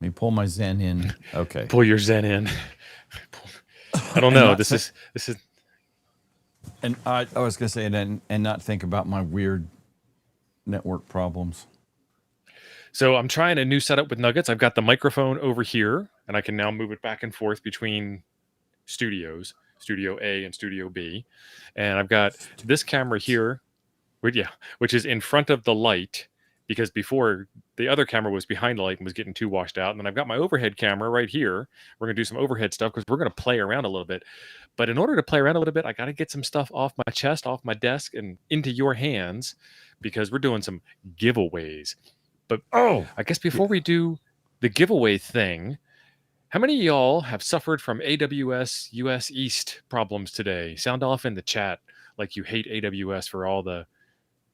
Let me pull my Zen in. Okay. Pull your Zen in. I don't know. This is. And I was going to say, and not think about my weird network problems. So I'm trying a new setup with Nuggets. I've got the microphone over here, and I can now move it back and forth between studios, Studio A and Studio B. And I've got this camera here, which is in front of the light, because before the other camera was behind the light and was getting too washed out. And then I've got my overhead camera right here. We're going to do some overhead stuff because we're going to play around a little bit. But in order to play around a little bit, I got to get some stuff off my chest, off my desk, and into your hands because we're doing some giveaways. But I guess before we do the giveaway thing, how many of y'all have suffered from AWS US East problems today? Sound off in the chat like you hate AWS for all the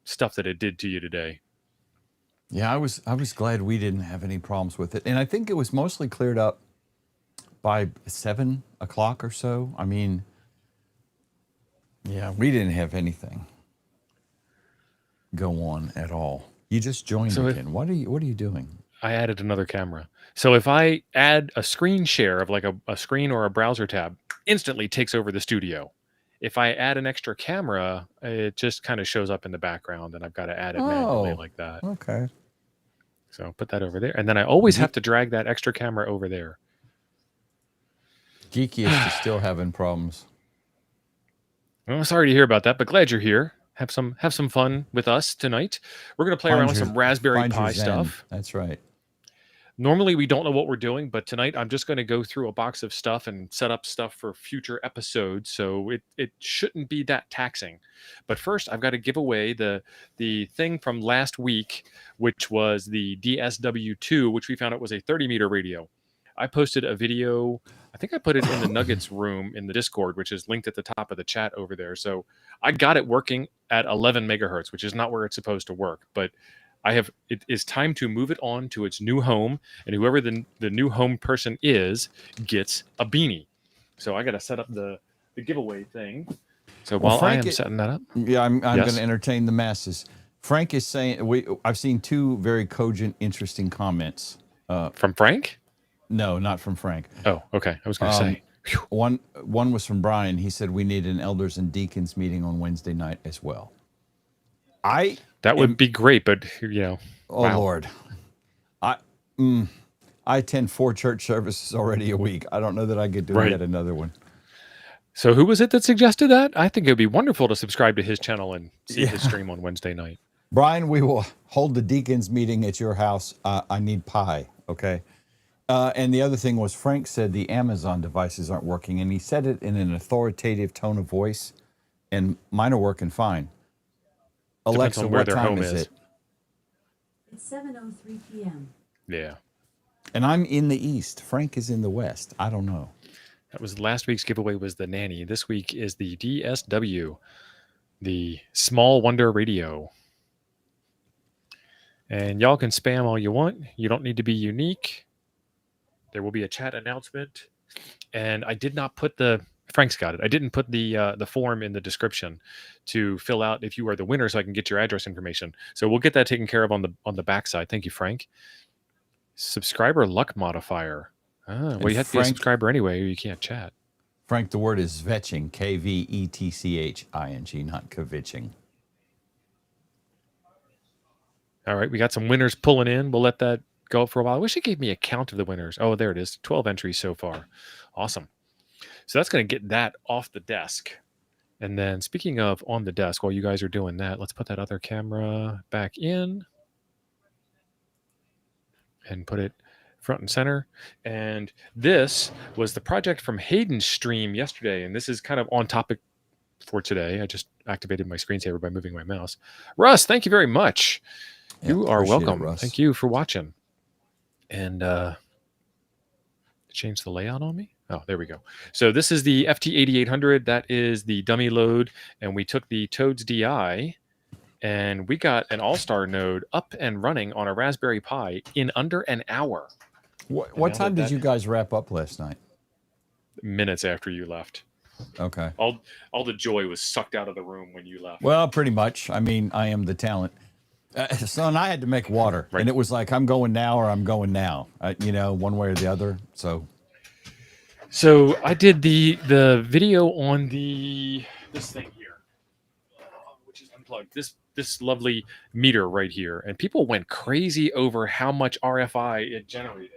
stuff that it did to you today. Yeah, I was glad we didn't have any problems with it. And I think it was mostly cleared up by 7 o'clock or so. I mean, yeah, we didn't have anything go on at all. You just joined again. What are you doing? I added another camera. So if I add a screen share of like a screen or a browser tab, instantly takes over the studio. If I add an extra camera, it just kind of shows up in the background and I've got to add it manually like that. Okay. So put that over there. And then I always have to drag that extra camera over there. Geeky is still having problems. Well, sorry to hear about that, but glad you're here. Have some fun with us tonight. We're going to play around with some Raspberry Pi stuff. That's right. Normally, we don't know what we're doing, but tonight I'm just going to go through a box of stuff and set up stuff for future episodes, so it shouldn't be that taxing. But first, I've got to give away the thing from last week, which was the DSW2, which we found out was a 30-meter radio. I posted a video. I think I put it in the Nuggets room in the Discord, which is linked at the top of the chat over there. So I got it working at 11 megahertz, which is not where it's supposed to work, but it is time to move it on to its new home, and whoever the new home person is gets a beanie. So I got to set up the giveaway thing. So while Frank, I am setting that up, yeah, I'm going to entertain the masses. Frank is saying I've seen two very cogent, interesting comments from Frank. No, not from Frank. Oh, okay. I was going to say one was from Brian. He said we need an elders and deacons meeting on Wednesday night as well. That would be great, but Oh wow. Lord, I attend 4 church services already a week. I don't know that I could do yet another one. So who was it that suggested that? I think it would be wonderful to subscribe to his channel and see his stream on Wednesday night. Brian, we will hold the deacons meeting at your house. I need pie, okay? And the other thing was Frank said the Amazon devices aren't working, and he said it in an authoritative tone of voice, and mine are working fine. Depends Alexa, on where what their time home is it? It's 7:03 p.m. Yeah. And I'm in the east. Frank is in the west. I don't know. That was last week's giveaway was the nanny. This week is the DSW, the Small Wonder Radio. And y'all can spam all you want. You don't need to be unique. There will be a chat announcement. And I did not put Frank's got it. I didn't put the form in the description to fill out if you are the winner, so I can get your address information. So we'll get that taken care of on the backside. Thank you, Frank. Subscriber luck modifier. Well, you have to be a subscriber anyway, or you can't chat. Frank, the word is kvetching, Kvetching, not kvetching. All right, we got some winners pulling in. We'll let that go up for a while. I wish it gave me a count of the winners. Oh, there it is. 12 entries so far. Awesome. So that's going to get that off the desk. And then speaking of on the desk, while you guys are doing that, let's put that other camera back in and put it front and center. And this was the project from Hayden's stream yesterday. And this is kind of on topic for today. I just activated my screensaver by moving my mouse. Russ, thank you very much. Yeah, you are welcome. Thank you for watching. And change the layout on me. Oh, there we go. So this is the FT8800. That is the dummy load. And we took the Toads DI and we got an all-star node up and running on a Raspberry Pi in under an hour. What time did you guys wrap up last night? Minutes after you left. Okay. All the joy was sucked out of the room when you left. Well, pretty much. I mean, I am the talent. So, and I had to make water, Right. and it was like, I'm going now or I'm going now, one way or the other. So I did the video on this thing here, which is unplugged. This lovely meter right here, and people went crazy over how much RFI it generated.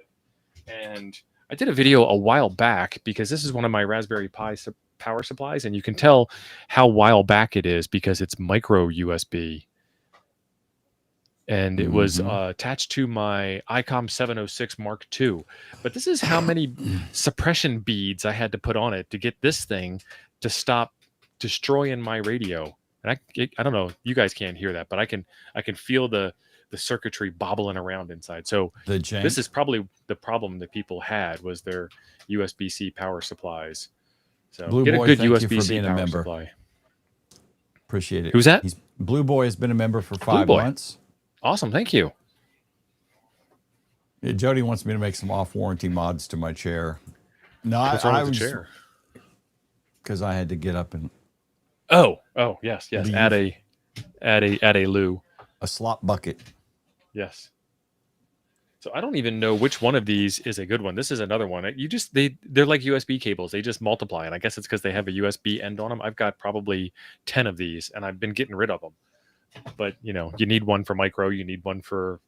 And I did a video a while back because this is one of my Raspberry Pi power supplies, and you can tell how while back it is because it's micro USB. And it was attached to my ICOM 706 Mark II. But this is how many suppression beads I had to put on it to get this thing to stop destroying my radio. And I don't know, you guys can't hear that, but I can feel the circuitry bobbling around inside. So this is probably the problem that people had was their USB-C power supplies. So Blue get Boy, a good thank you for USB-C being a power member. supply. Appreciate it. Who's that? Blue Boy has been a member for 5 months. Awesome, thank you. Yeah, Jody wants me to make some off-warranty mods to my chair. No, What's wrong with the chair? Because I had to get up and yes. Add a loo. A slop bucket. Yes. So I don't even know which one of these is a good one. This is another one. They're like USB cables. They just multiply, and I guess it's because they have a USB end on them. I've got probably 10 of these, and I've been getting rid of them. But you need one for micro, you need one for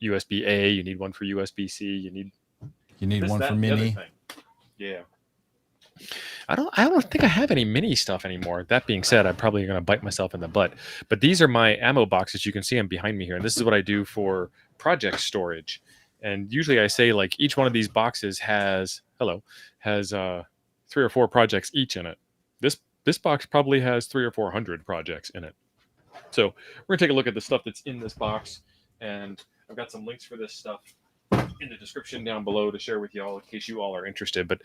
USB A, you need one for USB C, you need one for mini. Yeah. I don't think I have any mini stuff anymore. That being said, I'm probably going to bite myself in the butt. But these are my ammo boxes. You can see them behind me here, and this is what I do for project storage. And usually I say like each one of these boxes has 3 or 4 projects each in it. This box probably has 300 or 400 projects in it. So we're gonna take a look at the stuff that's in this box, and I've got some links for this stuff in the description down below to share with you all in case you all are interested. But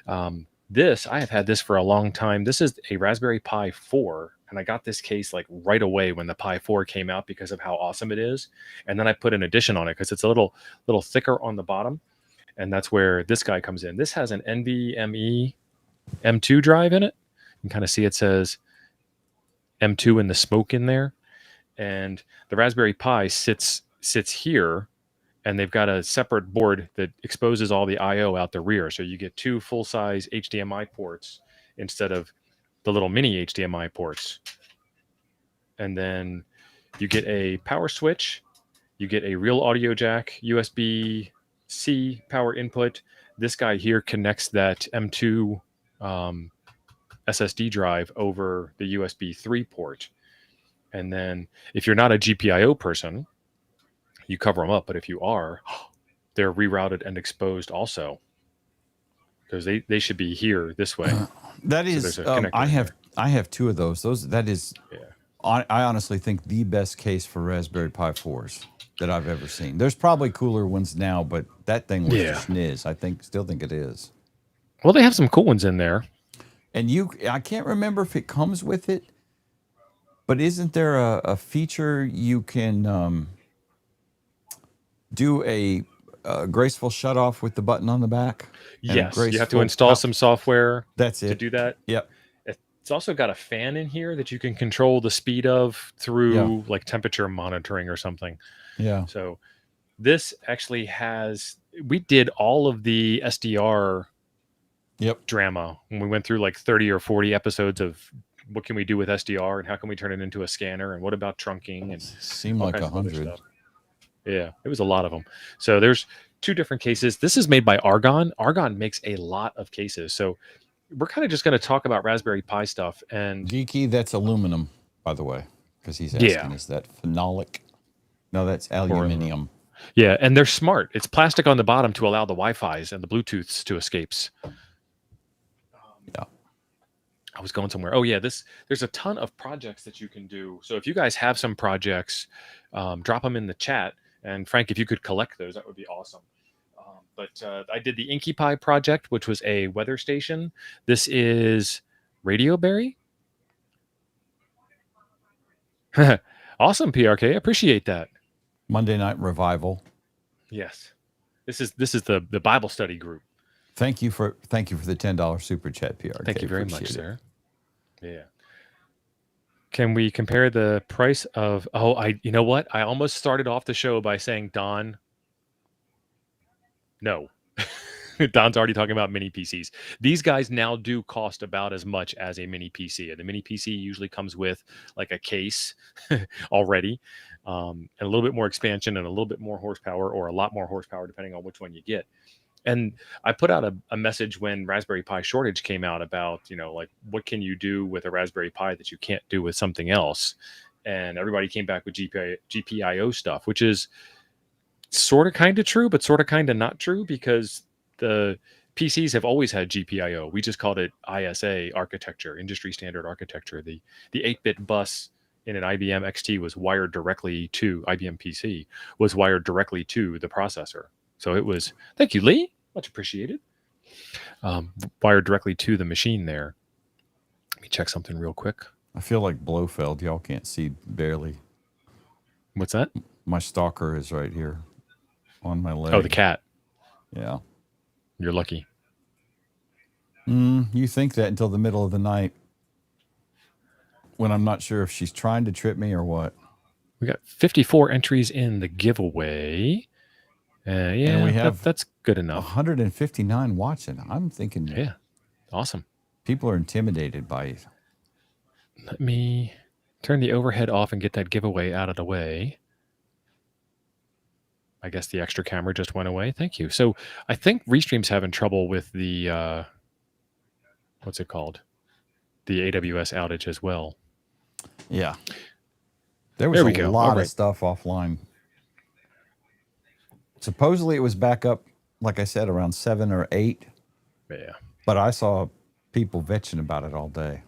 I have had this for a long time. This is a Raspberry Pi 4, and I got this case like right away when the Pi 4 came out because of how awesome it is. And then I put an addition on it because it's a little thicker on the bottom, and that's where this guy comes in. This has an NVMe M2 drive in it. You can kind of see it says M2 in the smoke in there, and the Raspberry Pi sits here, and they've got a separate board that exposes all the I/O out the rear, so you get 2 full-size HDMI ports instead of the little mini HDMI ports. And then you get a power switch, you get a real audio jack, USB-C power input. This guy here connects that M2 SSD drive over the USB 3 port. And then if you're not a GPIO person, you cover them up. But if you are, they're rerouted and exposed also, because they should be here this way. That is, I have 2 of those. I honestly think the best case for Raspberry Pi 4s that I've ever seen. There's probably cooler ones now, but that thing was just niz. Still think it is. Well, they have some cool ones in there. And I can't remember if it comes with it, but isn't there a feature you can do a graceful shut off with the button on the back? Yes, you have to install some software to do that. Yep. It's also got a fan in here that you can control the speed of through like temperature monitoring or something. Yeah. So this actually we did all of the SDR drama when we went through like 30 or 40 episodes of what can we do with SDR and how can we turn it into a scanner and what about trunking, and seemed like 100. Yeah, it was a lot of them. So there's 2 different cases. This is made by Argon. Argon makes a lot of cases. So we're kind of just going to talk about Raspberry Pi stuff. And Geeky, that's aluminum, by the way, because he's asking, is that phenolic? No, that's aluminium. Yeah, and they're smart. It's plastic on the bottom to allow the Wi-Fi's and the Bluetooths to escapes. Yeah. I was going somewhere. Oh yeah, there's a ton of projects that you can do. So if you guys have some projects, drop them in the chat. And Frank, if you could collect those, that would be awesome. But I did the InkyPi project, which was a weather station. This is Radioberry. Awesome, PRK. Appreciate that. Monday Night Revival. Yes, this is the Bible study group. Thank you for the $10 super chat, PRK. Thank you very much, sir. Yeah. Can we compare the price of? Oh, you know what? I almost started off the show by saying, Don, no. Don's already talking about mini PCs. These guys now do cost about as much as a mini PC. And the mini PC usually comes with like a case already, and a little bit more expansion and a little bit more horsepower, or a lot more horsepower, depending on which one you get. And I put out a message when Raspberry Pi shortage came out about, like, what can you do with a Raspberry Pi that you can't do with something else? And everybody came back with GPIO stuff, which is sort of kind of true, but sort of kind of not true, because the PCs have always had GPIO. We just called it ISA architecture, industry standard architecture. The 8-bit bus in an IBM XT was wired directly to IBM PC, was wired directly to the processor. So it was, thank you, Lee, much appreciated. Wired directly to the machine there. Let me check something real quick. I feel like Blofeld. Y'all can't see barely. What's that? My stalker is right here on my leg. Oh, the cat. Yeah. You're lucky. You think that until the middle of the night when I'm not sure if she's trying to trip me or what. We got 54 entries in the giveaway. And we have that's good enough. 159 watching. I'm thinking, yeah, awesome. People are intimidated by it. Let me turn the overhead off and get that giveaway out of the way. I guess the extra camera just went away. Thank you. So I think Restream's having trouble with the, what's it called? The AWS outage as well. Yeah. There was a lot of stuff offline. Supposedly it was back up, like I said, around 7 or 8. Yeah. But I saw people vetching about it all day.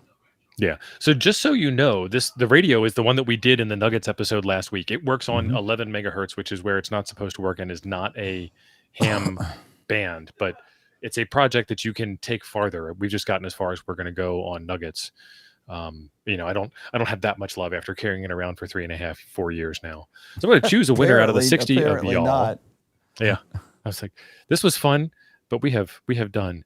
Yeah. So just so you know, the radio is the one that we did in the Nuggets episode last week. It works on 11 megahertz, which is where it's not supposed to work, and is not a ham band, but it's a project that you can take farther. We've just gotten as far as we're going to go on Nuggets. I don't have that much love after carrying it around for 3.5, 4 years now. So I'm going to choose a winner out of the 60 of y'all. Not. Yeah. I was like, this was fun, but we have done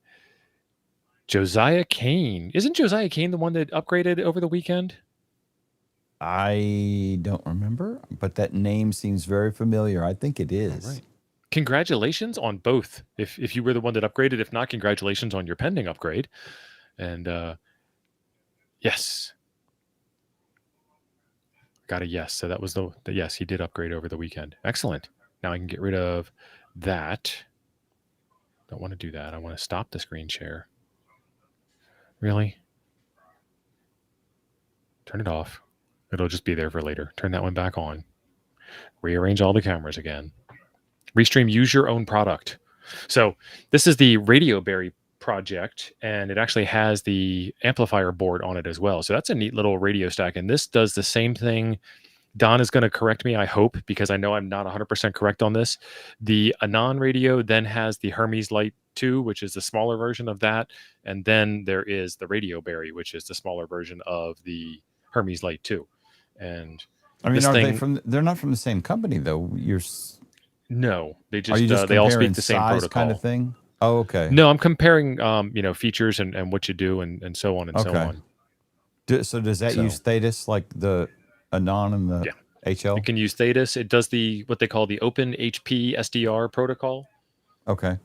Josiah Kane. Isn't Josiah Kane the one that upgraded over the weekend? I don't remember, but that name seems very familiar. I think it is. All right. Congratulations on both. If you were the one that upgraded, if not, congratulations on your pending upgrade. And yes. Got a yes. So that was the yes, he did upgrade over the weekend. Excellent. Now I can get rid of that. Don't want to do that. I want to stop the screen share. Really? Turn it off. It'll just be there for later. Turn that one back on. Rearrange all the cameras again. Restream, use your own product. So this is the RadioBerry project, and it actually has the amplifier board on it as well. So that's a neat little radio stack, and this does the same thing. Don is going to correct me, I hope, because I know I'm not 100% correct on this. The Anon radio then has the Hermes Lite 2, which is the smaller version of that. And then there is the RadioBerry, which is the smaller version of the Hermes Lite 2. And I mean, they're not from the same company, though. No, they just they all speak the same protocol kind of thing. Oh, okay. No, I'm comparing, features and what you do and so on and so on. So does that use Thetis like the Anon and the HL? It can use Thetis. It does what they call the Open HP SDR protocol. Okay.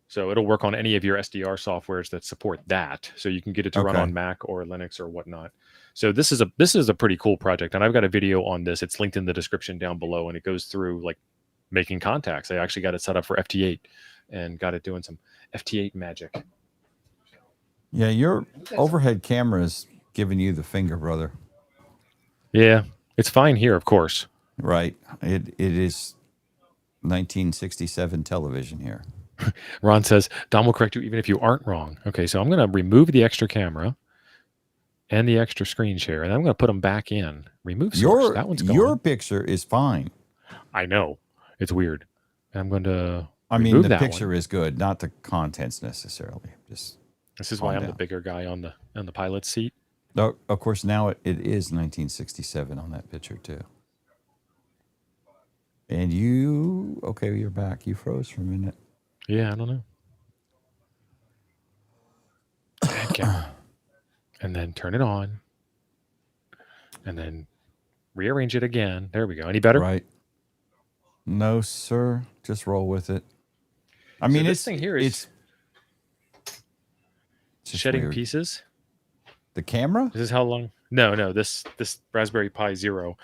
So it'll work on any of your SDR softwares that support that. So you can get it to run on Mac or Linux or whatnot. So this is a pretty cool project, and I've got a video on this. It's linked in the description down below, and it goes through like making contacts. I actually got it set up for FT8 and got it doing some FT8 magic. Yeah, your overhead camera is giving you the finger, brother. Yeah, it's fine here, of course. Right. It is 1967 television here. Ron says, Don will correct you even if you aren't wrong. Okay, so I'm going to remove the extra camera and the extra screen share, and I'm going to put them back in. Remove source. That one's gone. Your picture is fine. I know. It's weird. And I'm going to the picture is good, not the contents necessarily. This is why I'm the bigger guy on the pilot's seat. Oh, of course, now it is 1967 on that picture, too. And you're back. You froze for a minute. Yeah, I don't know. Bad camera. And then turn it on. and then rearrange it again. There we go. Any better? Right. No, sir. Just roll with it. I So mean, this thing here is it's just shedding weird. pieces. The camera? This is how long? No. This Raspberry Pi Zero,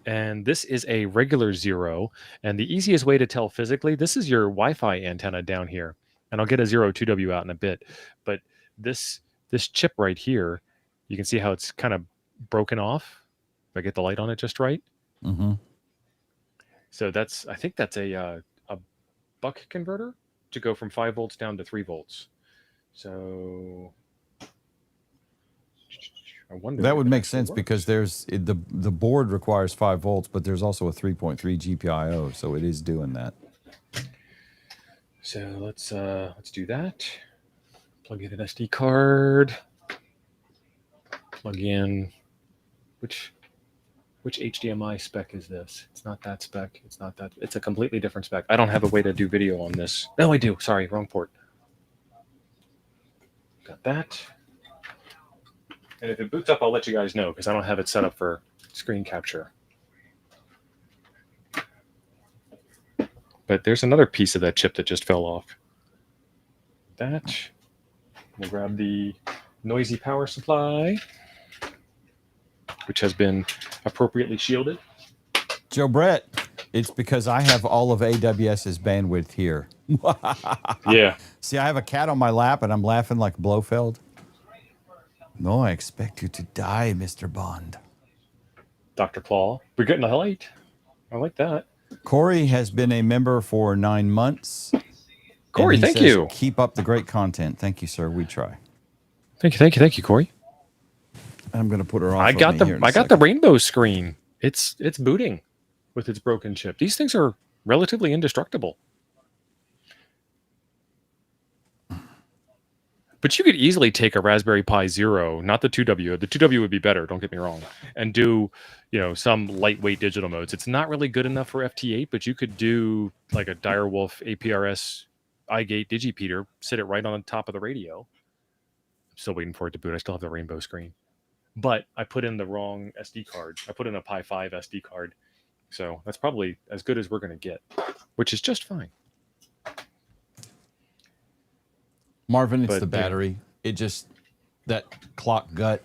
and this is a regular Zero. And the easiest way to tell physically, this is your Wi-Fi antenna down here, and I'll get a 02W out in a bit. But this chip right here, you can see how it's kind of broken off. If I get the light on it just right. Mm-hmm. So I think that's a buck converter to go from 5 volts down to 3 volts. So I wonder That if would it make actually sense works. because the board requires 5 volts, but there's also a 3.3 GPIO, so it is doing that. So let's do that. Plug in an SD card. Plug in which HDMI spec is this? It's not that spec. It's not that. It's a completely different spec. I don't have a way to do video on this. No, I do. Sorry, wrong port. Got that. And if it boots up, I'll let you guys know because I don't have it set up for screen capture. But there's another piece of that chip that just fell off. That. We'll grab the noisy power supply, which has been appropriately shielded. Joe Brett, it's because I have all of AWS's bandwidth here. Yeah. See, I have a cat on my lap and I'm laughing like Blofeld. No, I expect you to die, Mr. Bond. Dr. Claw. We're getting a light. I like that. Corey has been a member for 9 months. Corey, and he thank says, you. Keep up the great content. Thank you, sir. We try. Thank you, Corey. I'm going to put her off. I got the rainbow screen. It's booting with its broken chip. These things are relatively indestructible. But you could easily take a Raspberry Pi Zero, not the 2W. The 2W would be better, don't get me wrong, and do, some lightweight digital modes. It's not really good enough for FT8, but you could do like a Direwolf APRS iGate DigiPeater, sit it right on the top of the radio. I'm still waiting for it to boot. I still have the rainbow screen. But I put in the wrong SD card. I put in a Pi 5 SD card. So that's probably as good as we're going to get, which is just fine. Marvin, it's But, the battery. It just, that clock gut.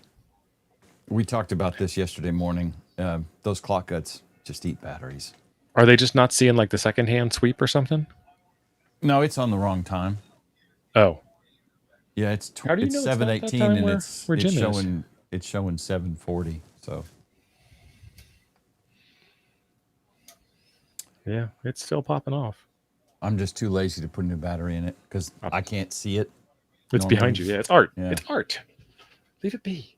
We talked about this yesterday morning. Those clock guts just eat batteries. Are they just not seeing like the secondhand sweep or something? No, it's on the wrong time. Oh. Yeah, it's How do you it's know it's not that 7:18 time and where it's Jim is? showing 7:40. So Yeah, it's still popping off. I'm just too lazy to put a new battery in it because I can't see it. It's normally. behind you. Yeah, it's art. Yeah. It's art. Leave it be.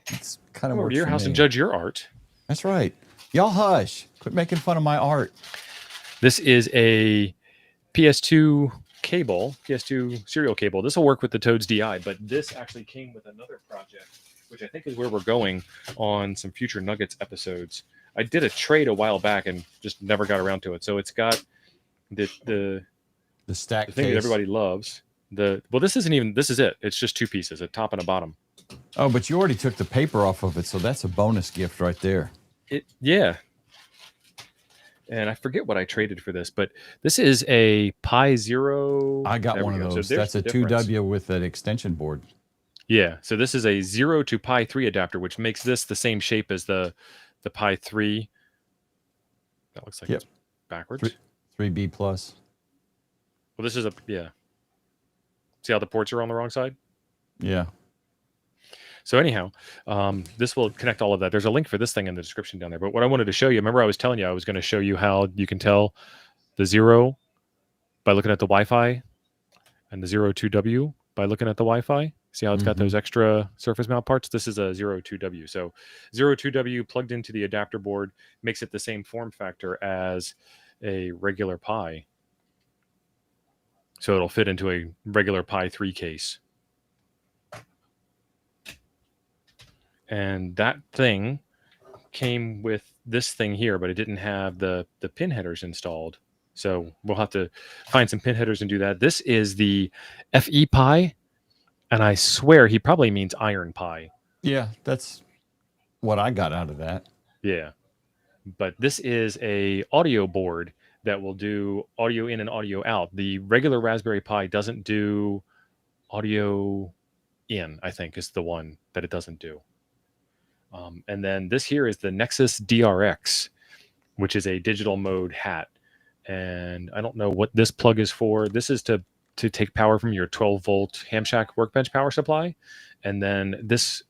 It's kind of Come over works to your for house me. and judge your art. That's right. Y'all hush. Quit making fun of my art. This is a PS2 cable, PS2 serial cable. This will work with the Toads DI, but this actually came with another project, which I think is where we're going on some future Nuggets episodes. I did a trade a while back and just never got around to it. So it's got the stack thing case. that everybody loves. This is it. It's just two pieces, a top and a bottom. Oh, but you already took the paper off of it, so that's a bonus gift right there. Yeah. And I forget what I traded for this, but this is a Pi Zero. I got There one we of go. those. So there's That's a the difference. 2W with an extension board. Yeah. So this is a 0 to Pi 3 adapter, which makes this the same shape as the Pi 3. That looks like Yep. it's backwards. 3B plus. Well, this is yeah. See how the ports are on the wrong side? Yeah. So anyhow, this will connect all of that. There's a link for this thing in the description down there. But what I wanted to show you, remember I was telling you I was going to show you how you can tell the 0 by looking at the Wi-Fi and the 02W by looking at the Wi-Fi. See how it's got those extra surface mount parts? This is a 02W. So 02W plugged into the adapter board makes it the same form factor as a regular Pi. So it'll fit into a regular Pi 3 case. And that thing came with this thing here, but it didn't have the pin headers installed. So we'll have to find some pin headers and do that. This is the FE Pi, and I swear he probably means Iron Pi. Yeah, that's what I got out of that. Yeah. But this is a audio board that will do audio in and audio out. The regular Raspberry Pi doesn't do audio in, I think, is the one that it doesn't do. And then this here is the Nexus DRX, which is a digital mode hat. And I don't know what this plug is for. This is to take power from your 12-volt Hamclock workbench power supply. And then this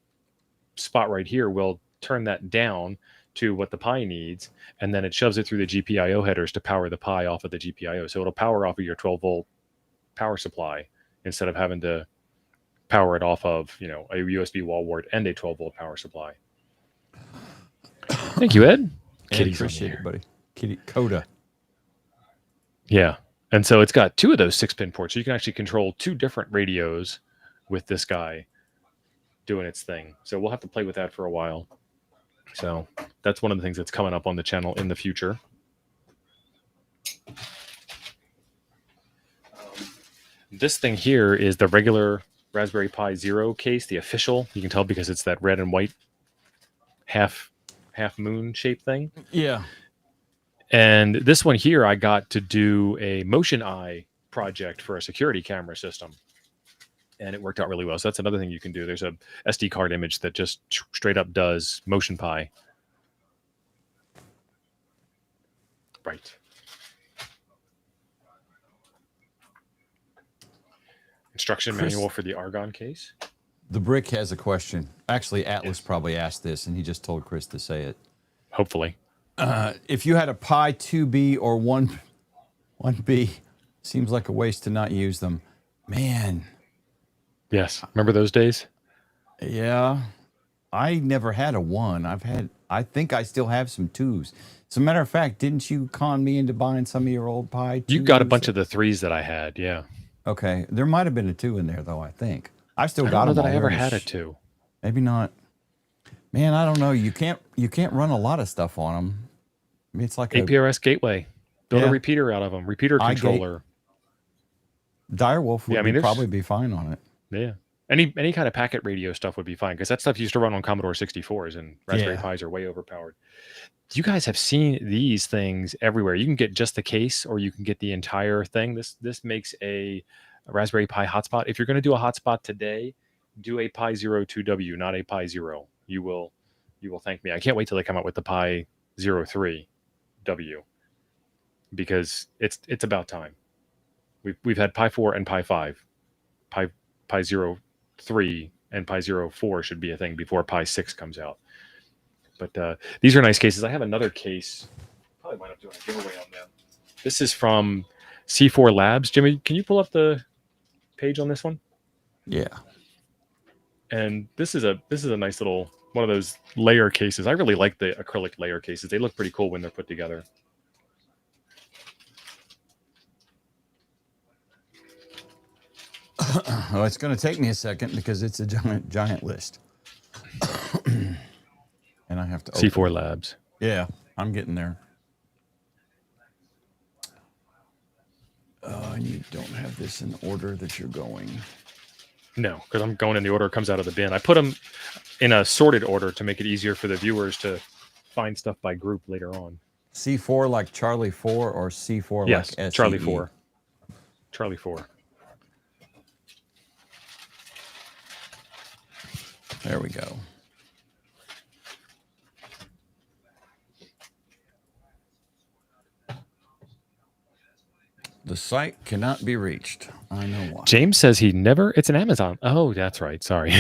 spot right here will turn that down to what the Pi needs, and then it shoves it through the GPIO headers to power the Pi off of the GPIO. So it'll power off of your 12-volt power supply instead of having to power it off of, you know, a USB wall wart and a 12-volt power supply. Thank you, Ed. Kitty's Appreciate it, buddy. Kitty Coda. Yeah. And so it's got 2 of those 6-pin ports. So you can actually control 2 different radios with this guy doing its thing. So we'll have to play with that for a while. So that's one of the things that's coming up on the channel in the future. This thing here is the regular Raspberry Pi Zero case, the official. You can tell because it's that red and white half moon shaped thing. Yeah. And this one here, I got to do a MotionEye project for a security camera system. And it worked out really well. So that's another thing you can do. There's a SD card image that just straight up does MotionPi. Right. Instruction manual for the Argon case. The Brick has a question. Actually, Atlas probably asked this, and he just told Chris to say it. Hopefully. If you had a Pi 2B or 1B, seems like a waste to not use them. Man. Yes. Remember those days? Yeah. I never had a 1. I think I still have some 2s. As a matter of fact, didn't you con me into buying some of your old Pi 2s? You got a bunch of the 3s that I had, yeah. Okay. There might have been a 2 in there, though, I think. I still I got don't know them that all I ever there in had the a 2. Maybe not. Man, I don't know. You can't run a lot of stuff on them. I mean, it's like APRS gateway. Build Yeah. a repeater out of them. Repeater iGate. controller. Direwolf would Yeah, I mean, there's- probably be fine on it. Yeah. Any kind of packet radio stuff would be fine because that stuff used to run on Commodore 64s and Raspberry Yeah. Pis are way overpowered. You guys have seen these things everywhere. You can get just the case or you can get the entire thing. This makes a Raspberry Pi hotspot. If you're going to do a hotspot today, do a Pi 02W, not a Pi 0. You will thank me. I can't wait till they come out with the Pi 03W because it's about time. We've had Pi 4 and Pi 5. Pi 03 and Pi 04 should be a thing before Pi 6 comes out. But these are nice cases. I have another case. Probably wind up doing a giveaway on them. This is from C4 Labs. Jimmy, can you pull up the page on this one? Yeah. And this is a nice little one of those layer cases. I really like the acrylic layer cases. They look pretty cool when they're put together. Well, it's going to take me a second because it's a giant list. And I have to open C4 Labs. Yeah, I'm getting there. And you don't have this in order that you're going. No, because I'm going in the order it comes out of the bin. I put them in a sorted order to make it easier for the viewers to find stuff by group later on. C4 like Charlie 4 or C4 Yes, like SCE? Charlie 4. Charlie 4. There we go. The site cannot be reached. I know why. James says he never. It's an Amazon. Oh, that's right. Sorry.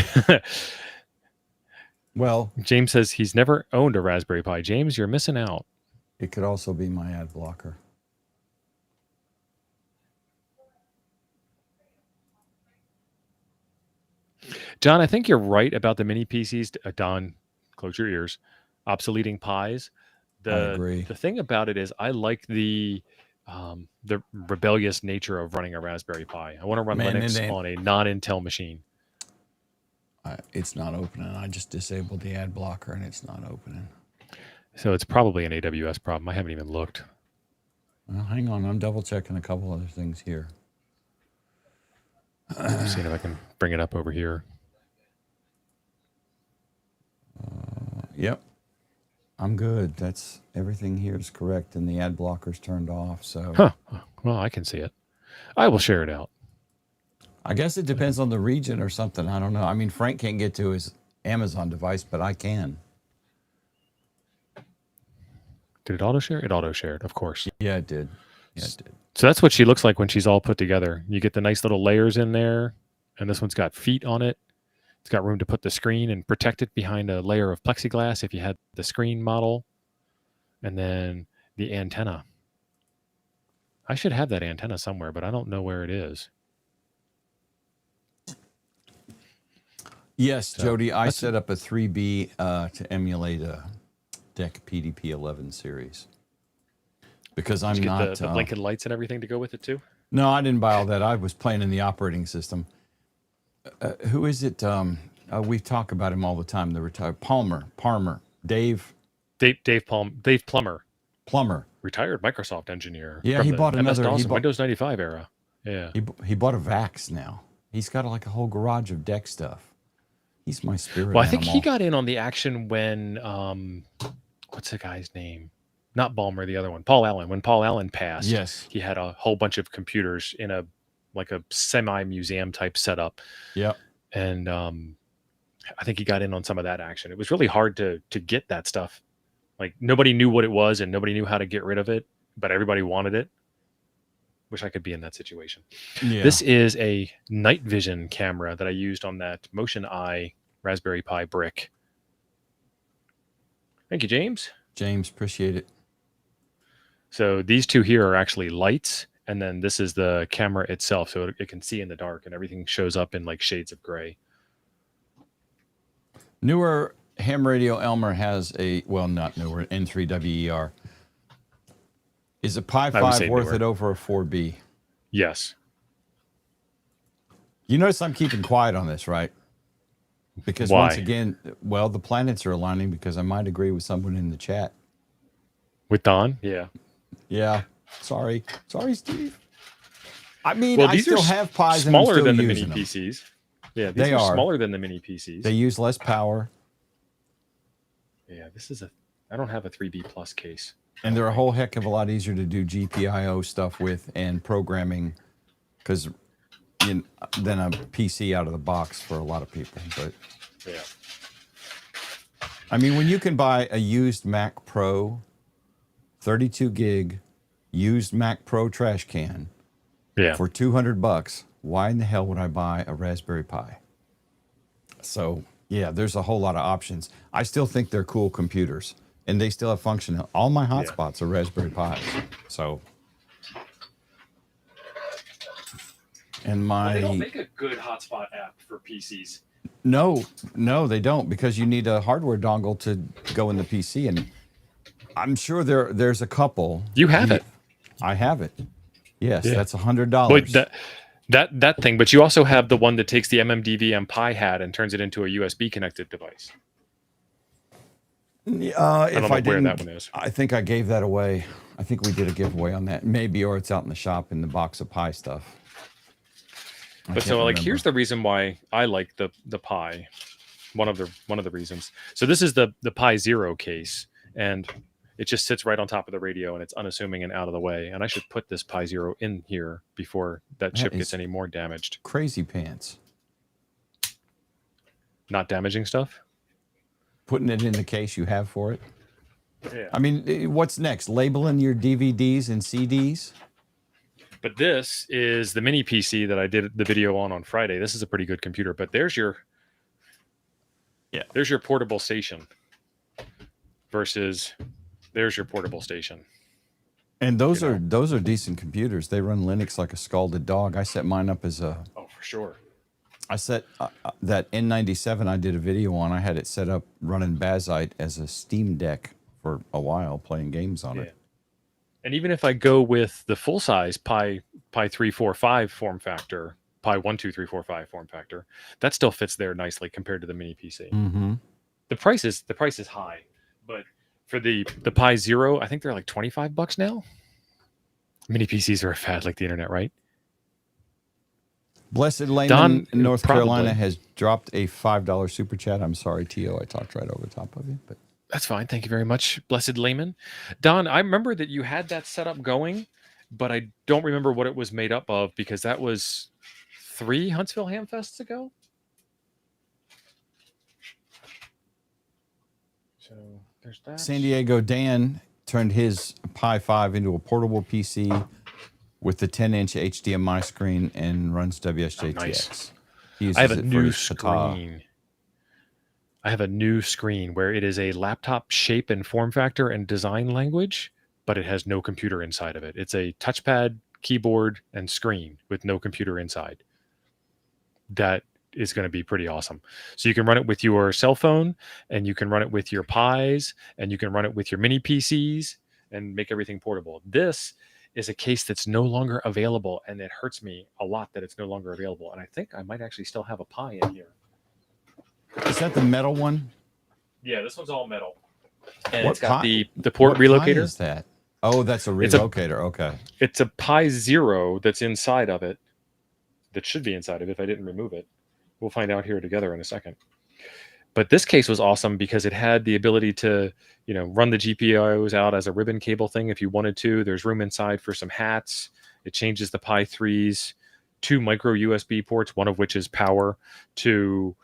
Well, James says he's never owned a Raspberry Pi. James, you're missing out. it could also be my ad blocker. John, I think you're right about the mini PCs. Don, close your ears. Obsoleting Pis. I agree. The thing about it is, I like the rebellious nature of running a Raspberry Pi. I want to run Man, Linux on a non-Intel machine. It's not opening. I just disabled the ad blocker and it's not opening. So it's probably an AWS problem. I haven't even looked. Well, hang on. I'm double checking a couple other things here. I'm seeing if I can bring it up over here. Yep. I'm good. That's everything here is correct, and the ad blocker's turned off. So, Huh. Well, I can see it. I will share it out. I guess it depends on the region or something. I don't know. I mean, Frank can't get to his Amazon device, but I can. Did it auto share? It auto shared, of course. Yeah, it did. Yeah, it did. So that's what she looks like when she's all put together. You get the nice little layers in there, and this one's got feet on it. It's got room to put the screen and protect it behind a layer of plexiglass if you had the screen model. And then the antenna. I should have that antenna somewhere, but I don't know where it is. Yes, So, Jody, I that's- set up a 3B to emulate a DEC PDP-11 series because I'm Did you not. get the blinking lights and everything to go with it too? No, I didn't buy all that. I was playing in the operating system. Who is it? We talk about him all the time. The retired Palmer, Dave Plummer, Plummer. retired Microsoft engineer. Yeah, from he the bought another. MS-DOS He and bought, Windows 95 era. Yeah. he bought a Vax now. He's got like a whole garage of DEC stuff. He's my spirit Well, I think animal. he got in on the action when what's the guy's name? Not Ballmer, the other one, Paul Allen. When Paul Allen passed, Yes. he had a whole bunch of computers in a semi-museum type setup, Yep. and I think he got in on some of that action. It was really hard to get that stuff. Like nobody knew what it was, and nobody knew how to get rid of it, but everybody wanted it. Wish I could be in that situation. Yeah. This is a night vision camera that I used on that MotionEye Raspberry Pi brick. Thank you, James. James, appreciate it. So these two here are actually lights, and then this is the camera itself, so it can see in the dark, and everything shows up in like shades of gray. Newer ham radio Elmer has a, well, not newer, N3WER. Is a Pi I would 5 say worth newer. it over a 4B? Yes. You notice I'm keeping quiet on this, right? Because Why? once again, well, the planets are aligning because I might agree with someone in the chat. With Don? Yeah. Yeah. Sorry, Steve. I mean, Well, I these still are have Pis and I'm smaller still than the mini using them. PCs. Yeah, these They are are. smaller than the mini PCs. They use less power, Yeah, this is I don't have a 3B plus case. and they're a whole heck of a lot easier to do GPIO stuff with and programming, because than a PC out of the box for a lot of people. But Yeah. I mean, when you can buy a used Mac Pro, 32 gig, used Mac Pro trash can Yeah. for $200, why in the hell would I buy a Raspberry Pi? So yeah, there's a whole lot of options. I still think they're cool computers, and they still have function. All my hotspots are Raspberry Pis. So, and They don't my make a good hotspot app for PCs. no, they don't, because you need a hardware dongle to go in the PC, and I'm sure there's a couple. You have it. I have it. Yes, Yeah. that's $100. But that thing, but you also have the one that takes the MMDVM Pi hat and turns it into a USB connected device. If don't know I where didn't, that one is. I think I gave that away. I think we did a giveaway on that, maybe, or it's out in the shop in the box of Pi stuff. But so like here's the reason why I like the Pi. One of the reasons. So this is the Pi Zero case, and it just sits right on top of the radio, and it's unassuming and out of the way. And I should put this Pi Zero in here before that chip is gets any more damaged. crazy pants. Not damaging stuff. Putting it in the case you have for it. Yeah. I mean, what's next? Labeling your DVDs and CDs? But this is the mini PC that I did the video on Friday. This is a pretty good computer, but there's your portable station versus there's your portable station. And those are decent computers. They run Linux like a scalded dog. I set mine up as a. Oh, for sure. I set that N97 I did a video on. I had it set up running Bazite as a Steam Deck for a while, playing games on it. And even if I go with the full size Pi 345 form factor, Pi 12345 form factor, that still fits there nicely compared to the mini PC. Mm-hmm. The price is high, but for the Pi Zero, I think they're like $25 now. Mini PCs are a fad like the internet, right? Blessed Layman Don, in North probably. Carolina has dropped a $5 super chat. I'm sorry, Tio, I talked right over the top of you, but That's fine. Thank you very much, blessed layman. Don, I remember that you had that setup going, but I don't remember what it was made up of because that was 3 Huntsville Hamfests ago. So there's that. San Diego Dan turned his Pi 5 into a portable PC with the 10-inch HDMI screen and runs WSJTX. Nice. He uses I have a it for new his Phat. screen. I have a new screen where it is a laptop shape and form factor and design language, but it has no computer inside of it. It's a touchpad, keyboard, and screen with no computer inside. That is going to be pretty awesome. So you can run it with your cell phone, and you can run it with your Pis, and you can run it with your mini PCs and make everything portable. This is a case that's no longer available, and it hurts me a lot that it's no longer available. And I think I might actually still have a Pi in here. Is that the metal one? Yeah, this one's all metal. And What it's got Pi- the port What Pi relocator. is that? Oh, that's a It's a- relocator. Okay. It's a Pi Zero that's inside of it. That should be inside of it if I didn't remove it. We'll find out here together in a second. But this case was awesome because it had the ability to, run the GPIOs out as a ribbon cable thing if you wanted to. There's room inside for some hats. It changes the Pi 3's 2 micro USB ports, one of which is power, to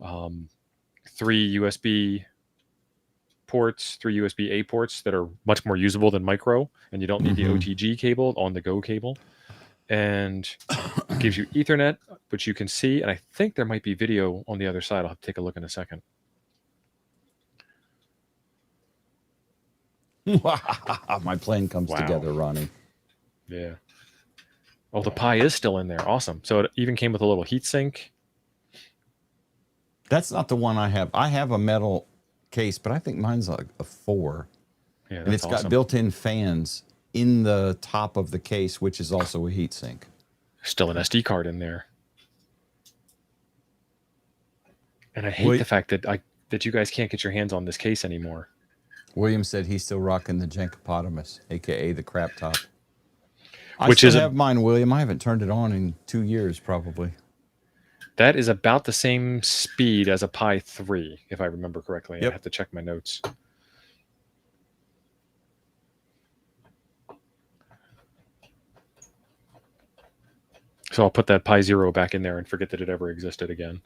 3 USB ports, 3 USB-A ports that are much more usable than micro, and you don't need the OTG cable, on-the-go cable. And it gives you Ethernet, which you can see, and I think there might be video on the other side. I'll have to take a look in a second. My plane comes Wow. together, Ronnie. Yeah. Oh, the Pi is still in there. Awesome. So it even came with a little heat sink. That's not the one I have. I have a metal case, but I think mine's like a 4. Yeah, And that's it's awesome. got built-in fans in the top of the case, which is also a heatsink. Still an SD card in there. And I hate the fact that you guys can't get your hands on this case anymore. William said he's still rocking the Jenkopotamus, a.k.a. the crap top. I Which still is have mine, William. I haven't turned it on in 2 years, probably. That is about the same speed as a Pi 3, if I remember correctly. Yep. I have to check my notes. So I'll put that Pi Zero back in there and forget that it ever existed again.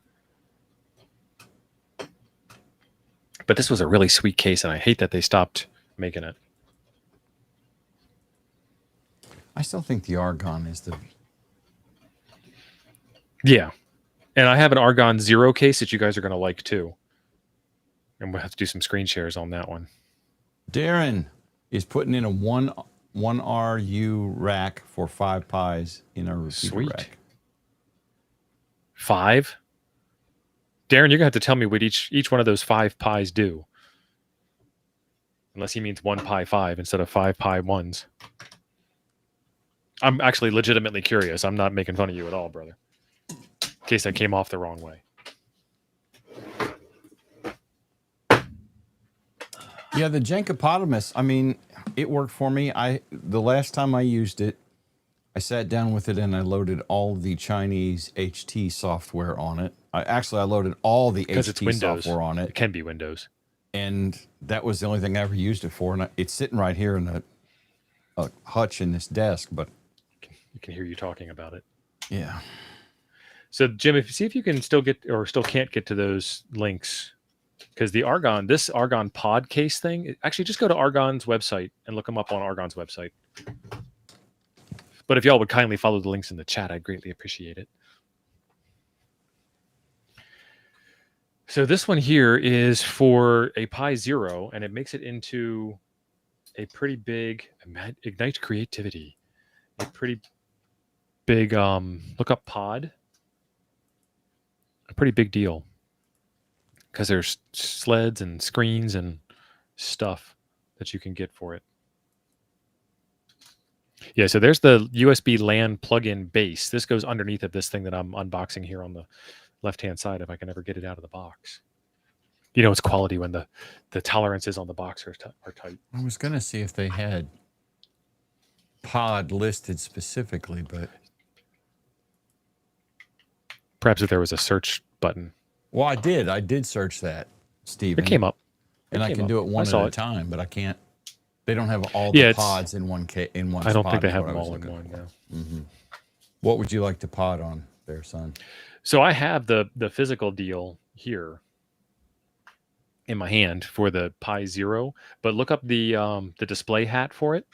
But this was a really sweet case, and I hate that they stopped making it. I still think the Argon is the... Yeah. And I have an Argon Zero case that you guys are going to like, too. And we'll have to do some screen shares on that one. Darren is putting in a 1RU rack for 5 Pis in our repeater Sweet. rack. 5? Darren, you're going to have to tell me what each one of those 5 Pis do. Unless he means 1 Pi 5 instead of 5 Pi 1s. I'm actually legitimately curious. I'm not making fun of you at all, brother. In case I came off the wrong way. Yeah, the Jenkopotamus, I mean, it worked for me. The last time I used it, I sat down with it and I loaded all the Chinese HT software on it. I loaded all the Because it's HT Windows. software on It it. can be Windows. And that was the only thing I ever used it for. And it's sitting right here in a hutch in this desk, but... You can hear you talking about it. Yeah. So, Jim, see if you can still can't get to those links. Because this Argon pod case thing, actually just go to Argon's website and look them up on Argon's website. But if y'all would kindly follow the links in the chat, I'd greatly appreciate it. So this one here is for a Pi Zero, and it makes it into a pretty big Ignite Creativity. A pretty big look up pod. A pretty big deal. Because there's sleds and screens and stuff that you can get for it. Yeah, so there's the USB LAN plug-in base. This goes underneath of this thing that I'm unboxing here on the left-hand side if I can ever get it out of the box. You know, it's quality when the tolerances on the box are tight. I was going to see if they had pod listed specifically, but... Perhaps if there was a search button. Well, I did. I did search that, Steven. It came up. And I came can up. do it I one at saw a it. time, but I can't. They don't have all Yeah, the it's- pods in one in one I don't spot. think they is have what I them was all in looking one. for. No. What would you like to pod on there, son? So I have the physical deal here in my hand for the Pi Zero, but look up the display hat for it.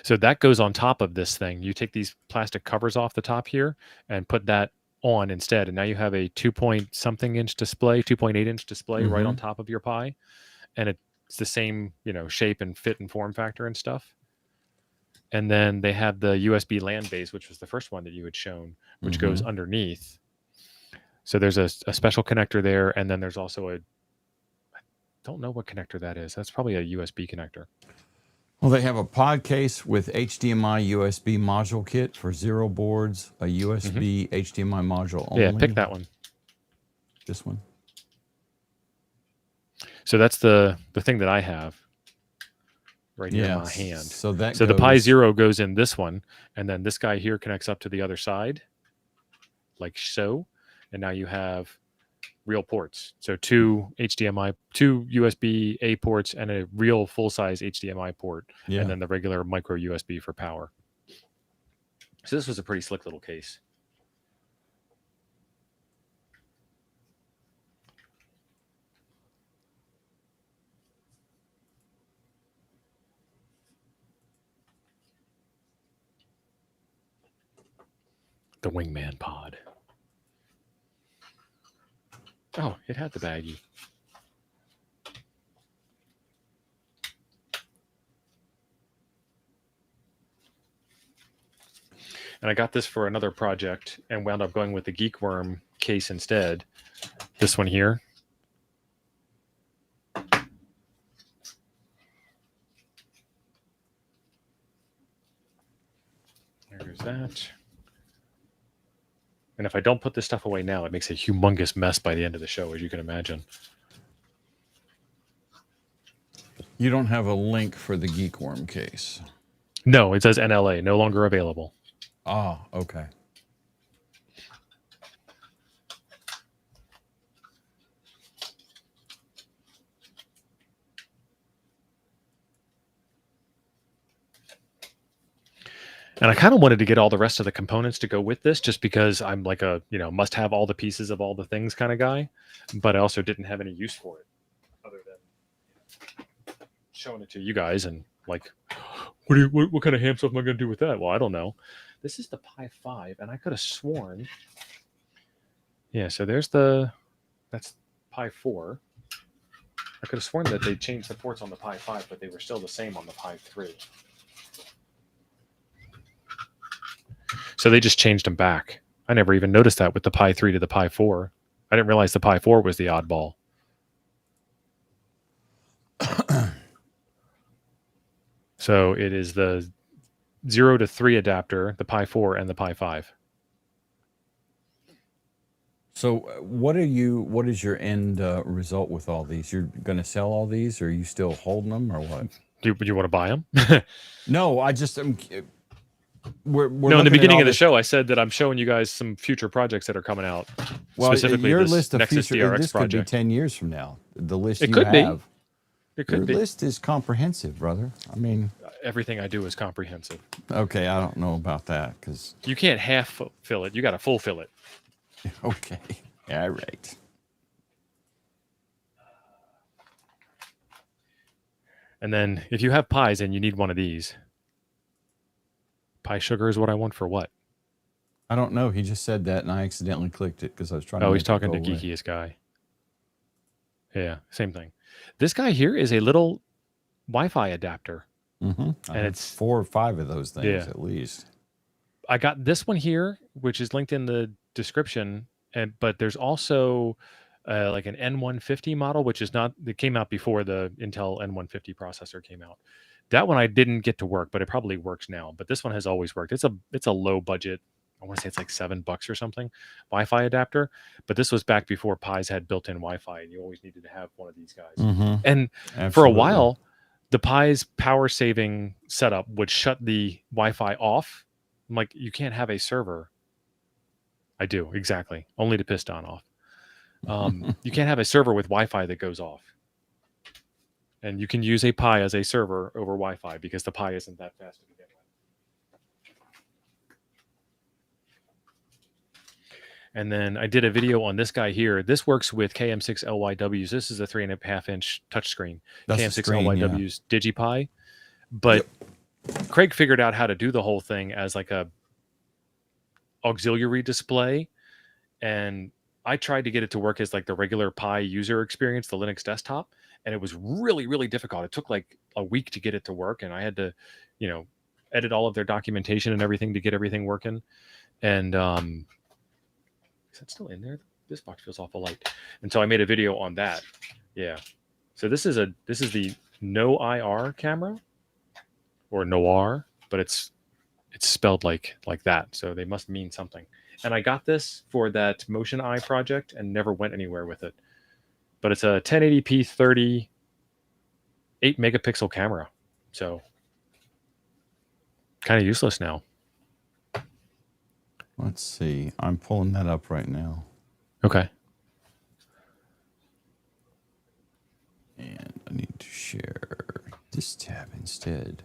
So that goes on top of this thing. You take these plastic covers off the top here and put that on instead, and now you have a 2-point-something inch display, 2.8-inch display right on top of your Pi, and it's the same, shape and fit and form factor and stuff. And then they have the USB LAN base, which was the first one that you had shown, which goes underneath. So there's a special connector there, and then there's also I don't know what connector that is. That's probably a USB connector. Well, they have a pod case with HDMI USB module kit for 0 boards, a USB HDMI module only. Yeah, pick that one. This one. So that's the thing that I have right here in my hand. So that the Pi Zero goes in this one, and then this guy here connects up to the other side, like so. And now you have real ports. So 2 USB A ports, and a real full-size HDMI port, and then the regular micro USB for power. So this was a pretty slick little case. The Wingman pod. Oh, it had the baggie. And I got this for another project and wound up going with the Geekworm case instead. This one here. There's that. And if I don't put this stuff away now, it makes a humongous mess by the end of the show, as you can imagine. You don't have a link for the Geekworm case. No, it says NLA, no longer available. Oh, okay. And I kind of wanted to get all the rest of the components to go with this, just because I'm like a, must have all the pieces of all the things kind of guy. But I also didn't have any use for it other than showing it to you guys and like, what kind of ham stuff am I going to do with that? Well, I don't know. This is the Pi 5, and I could have sworn. Yeah, so that's Pi 4. I could have sworn that they changed the ports on the Pi 5, but they were still the same on the Pi 3. So they just changed them back. I never even noticed that with the Pi 3 to the Pi 4. I didn't realize the Pi 4 was the oddball. So it is the 0 to 3 adapter, the Pi 4, and the Pi 5. So what is your end result with all these? You're going to sell all these, or are you still holding them, or what? Do you want to buy them? No, I just we're no, in the beginning of the show, I said that I'm showing you guys some future projects that are coming out. Well, specifically your this list of Nexus future DRX this project. could be 10 years from now. The list It you could be. have. It could Your be. list is comprehensive, brother. I mean, Everything I do is comprehensive. okay, I don't know about that because You can't half fill it. You got to full fill it. okay, all right. And then if you have pies and you need one of these, Pi sugar is what I want for what? I don't know. He just said that, and I accidentally clicked it because I was trying. Oh, to he's talking to Geekiest Guy. Yeah, same thing. This guy here is a little Wi-Fi adapter. And it's 4 or 5 of those things at least. I got this one here, which is linked in the description, but there's also like an N150 model, which is not. It came out before the Intel N150 processor came out. That one I didn't get to work, but it probably works now. But this one has always worked. It's a low budget. I want to say it's like $7 or something, Wi-Fi adapter. But this was back before Pi's had built-in Wi-Fi, and you always needed to have one of these guys. And for a while, the Pi's power saving setup would shut the Wi-Fi off. I'm like, you can't have a server. I do, exactly. Only to piston off. You can't have a server with Wi-Fi that goes off. And you can use a Pi as a server over Wi-Fi because the Pi isn't that fast to begin with. And then I did a video on this guy here. This works with KM6LYWs. This is a 3.5-inch touchscreen. KM6LYW's DigiPi. But Craig figured out how to do the whole thing as like a auxiliary display. And I tried to get it to work as like the regular Pi user experience, the Linux desktop. And it was really, really difficult. It took like a week to get it to work. And I had to, edit all of their documentation and everything to get everything working. And is that still in there? This box feels awful light. And so I made a video on that. Yeah. So this is the no IR camera or noir, but it's spelled like that. So they must mean something. And I got this for that MotionEye project and never went anywhere with it. But it's a 1080p 30 8 megapixel camera. So kind of useless now. Let's see. I'm pulling that up right now. Okay. And I need to share this tab instead.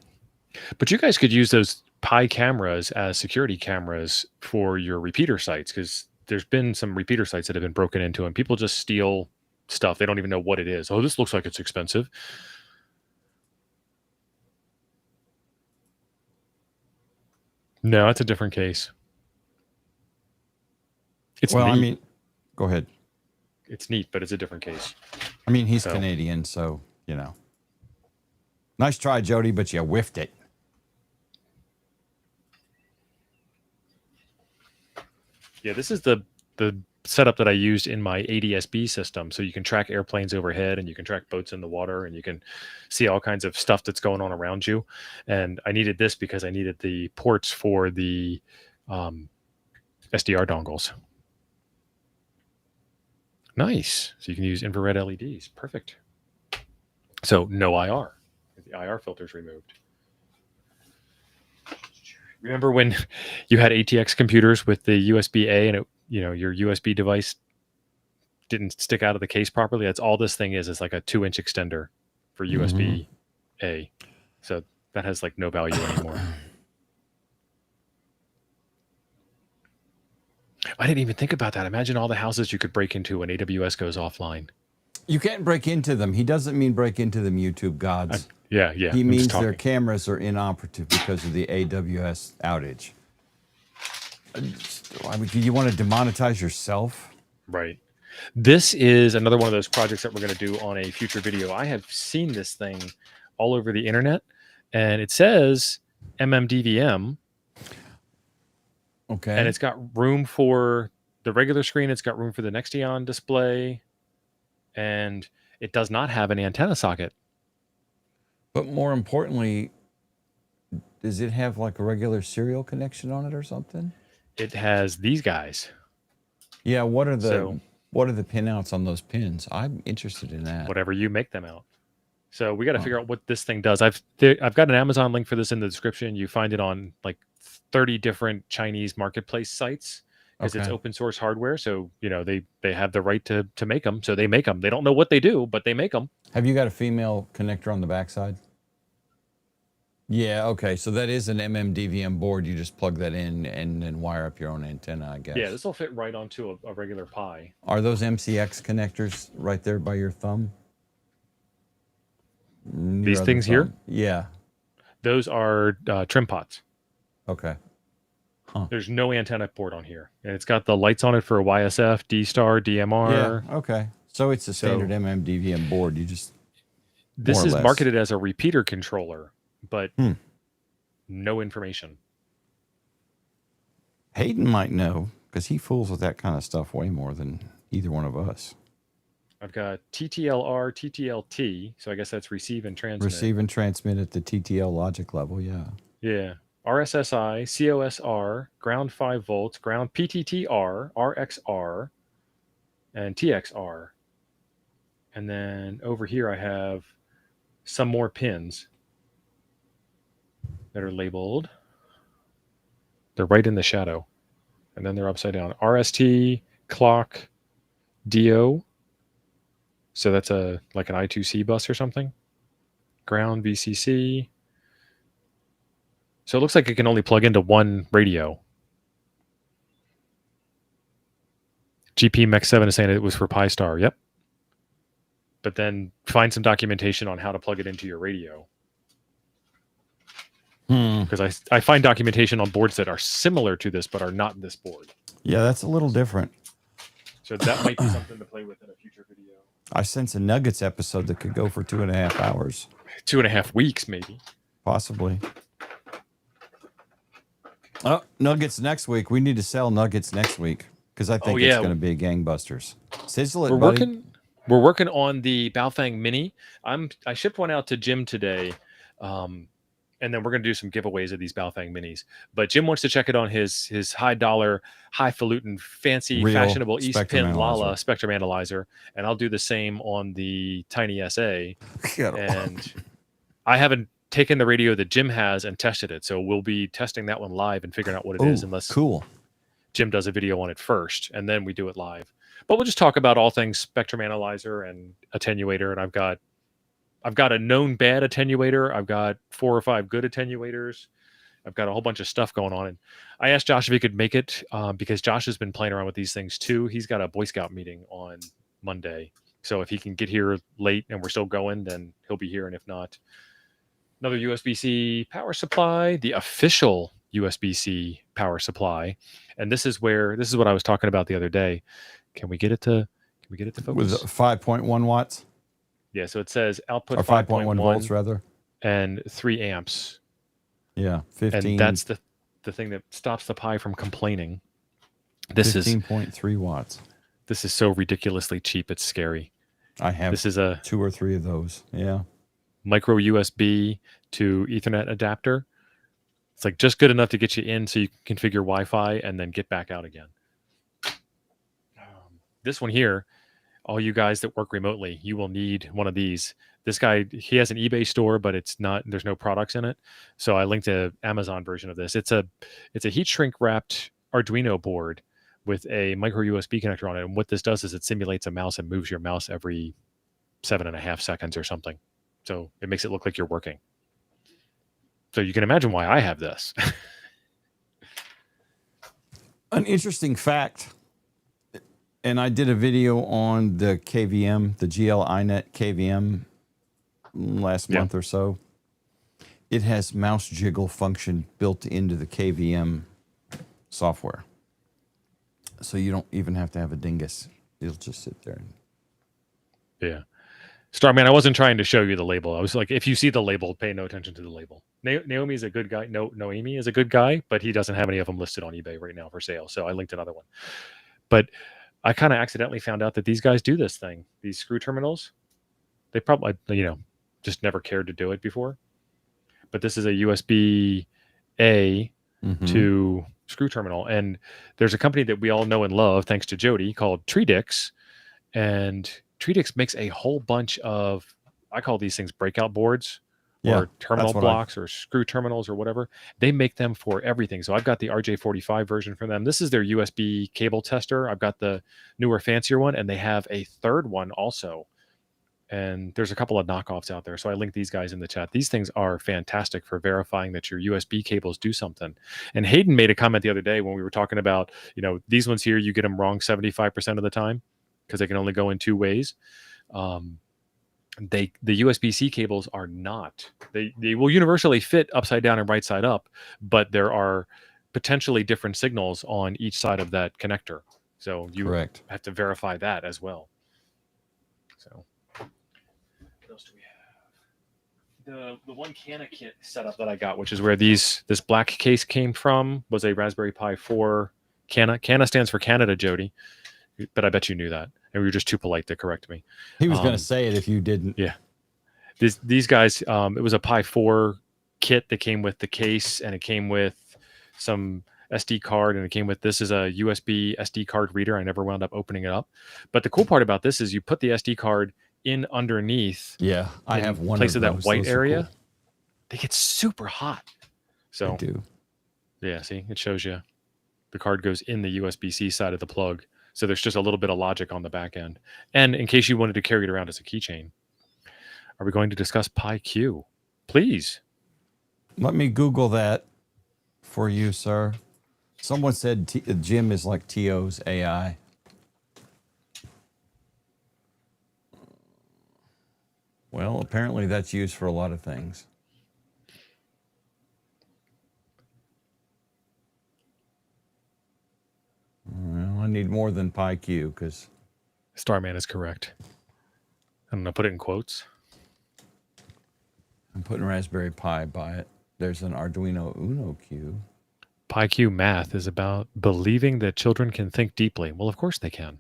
But you guys could use those Pi cameras as security cameras for your repeater sites, because there's been some repeater sites that have been broken into and people just steal stuff. They don't even know what it is. Oh, this looks like it's expensive. No, it's a different case. It's well, neat. I mean, go ahead. It's neat, but it's a different case. I mean, he's Canadian, so, Nice try, Jody, but you whiffed it. Yeah, this is the setup that I used in my ADSB system. So you can track airplanes overhead and you can track boats in the water and you can see all kinds of stuff that's going on around you. And I needed this because I needed the ports for the SDR dongles. Nice. So you can use infrared LEDs. Perfect. So no IR. The IR filter's removed. Remember when you had ATX computers with the USB-A and your USB device didn't stick out of the case properly? That's all this thing is. It's like a 2-inch extender for USB-A. So that has like no value anymore. I didn't even think about that. Imagine all the houses you could break into when AWS goes offline. You can't break into them. He doesn't mean break into them, YouTube gods. Yeah. He means their cameras are inoperative because of the AWS outage. I mean, do you want to demonetize yourself? Right. This is another one of those projects that we're going to do on a future video. I have seen this thing all over the internet, and it says MMDVM. Okay. And it's got room for the regular screen. It's got room for the Nextion display. And it does not have an antenna socket. But more importantly, does it have like a regular serial connection on it or something? It has these guys. Yeah, what are the pinouts on those pins? I'm interested in that. Whatever you make them out. So we got to figure out what this thing does. I've got an Amazon link for this in the description. You find it on like 30 different Chinese marketplace sites because it's open source hardware. So, they have the right to make them. So they make them. They don't know what they do, but they make them. Have you got a female connector on the backside? Yeah, okay. So that is an MMDVM board. You just plug that in and then wire up your own antenna, I guess. Yeah, this will fit right onto a regular Pi. Are those MCX connectors right there by your thumb? These things here? Yeah. Those are trim pots. Okay. Huh. There's no antenna port on here. And it's got the lights on it for YSF, D-Star, DMR. Yeah, okay. So it's a standard MMDVM board. You just... This is marketed as a repeater controller, but no information. Hayden might know, because he fools with that kind of stuff way more than either one of us. I've got TTLR, TTLT, so I guess that's receive and transmit. Receive and transmit at the TTL logic level, yeah. Yeah. RSSI, COSR, ground 5 volts, ground PTTR, RXR, and TXR. And then over here I have some more pins that are labeled. They're right in the shadow. And then they're upside down. RST, clock, DO. So that's like an I2C bus or something. Ground VCC. So it looks like it can only plug into one radio. GP Mech 7 is saying it was for Pi-Star. Yep. But then find some documentation on how to plug it into your radio. Because I find documentation on boards that are similar to this, but are not this board. Yeah, that's a little different. So that might be something to play with in a future video. I sense a Nuggets episode that could go for 2.5 hours. 2.5 weeks, maybe. Possibly. Oh, Nuggets next week. We need to sell Nuggets next week because I think it's going to be gangbusters. Sizzle it, buddy. We're working on the Baofeng Mini. I shipped one out to Jim today, and then we're going to do some giveaways of these Baofeng Minis. But Jim wants to check it on his high-dollar, highfalutin, fancy, Real fashionable East spectrum Pin analyzer. Lala spectrum analyzer, and I'll do the same on the Tiny SA. And I haven't taken the radio that Jim has and tested it, so we'll be testing that one live and figuring out what it is, unless Jim does a video on it first, and then we do it live. But we'll just talk about all things spectrum analyzer and attenuator. And I've got a known bad attenuator. I've got 4 or 5 good attenuators. I've got a whole bunch of stuff going on. And I asked Josh if he could make it because Josh has been playing around with these things too. He's got a Boy Scout meeting on Monday. So if he can get here late and we're still going, then he'll be here. And if not, another USB-C power supply, the official USB-C power supply. And this is what I was talking about the other day. Can we get it to focus? With 5.1 watts? Yeah, so it says output or 5.1 volts rather, and 3 amps. Yeah, 15. And that's the thing that stops the Pi from complaining. This 15.3 watts. This is so ridiculously cheap. It's scary. I have. This is a 2 or 3 of those. Yeah. Micro USB to Ethernet adapter. It's like just good enough to get you in so you can configure Wi-Fi and then get back out again. This one here, all you guys that work remotely, you will need one of these. This guy, he has an eBay store, but there's no products in it. So I linked a Amazon version of this. It's a heat shrink wrapped Arduino board with a micro USB connector on it. And what this does is it simulates a mouse and moves your mouse every 7.5 seconds or something. So it makes it look like you're working. So you can imagine why I have this. An interesting fact. And I did a video on the KVM, the GL iNet KVM last month or so. It has mouse jiggle function built into the KVM software. So you don't even have to have a dingus. It'll just sit there. Yeah. Starman, I wasn't trying to show you the label. I was like, if you see the label, pay no attention to the label. Naomi is a good guy. Noemi is a good guy, but he doesn't have any of them listed on eBay right now for sale. So I linked another one. But I kind of accidentally found out that these guys do this thing. These screw terminals, they probably, just never cared to do it before. But this is a USB-A to screw terminal. And there's a company that we all know and love, thanks to Jody, called Treedix. And Treedix makes a whole bunch of, I call these things breakout boards. Or terminal blocks or screw terminals or whatever. They make them for everything. So I've got the RJ45 version from them. This is their USB cable tester. I've got the newer, fancier one, and they have a third one also. And there's a couple of knockoffs out there. So I linked these guys in the chat. These things are fantastic for verifying that your USB cables do something. And Hayden made a comment the other day when we were talking about, these ones here, you get them wrong 75% of the time because they can only go in 2 ways. The USB-C cables are not. They will universally fit upside down and right side up, but there are potentially different signals on each side of that connector. So you have to verify that as well. So what else do we have? The one Cana kit setup that I got, which is where this black case came from, was a Raspberry Pi 4 Cana. Cana stands for Canada, Jody, but I bet you knew that. And we were just too polite to correct me. He was going to say it if you didn't. Yeah. These guys, it was a Pi 4 kit that came with the case, and it came with some SD card, and it came with, this is a USB SD card reader. I never wound up opening it up. But the cool part about this is you put the SD card in underneath. Yeah, I have one place of that those. white Those area. cool. They get super hot. So I do. Yeah, see, it shows you the card goes in the USB-C side of the plug. So there's just a little bit of logic on the back end. And in case you wanted to carry it around as a keychain, are we going to discuss PiQ? Please. Let me Google that for you, sir. Someone said Jim is like TO's AI. Well, apparently that's used for a lot of things. Well, I need more than PiQ because Starman is correct. I'm going to put it in quotes. I'm putting Raspberry Pi by it. There's an Arduino Uno Q. PiQ math is about believing that children can think deeply. Well, of course they can.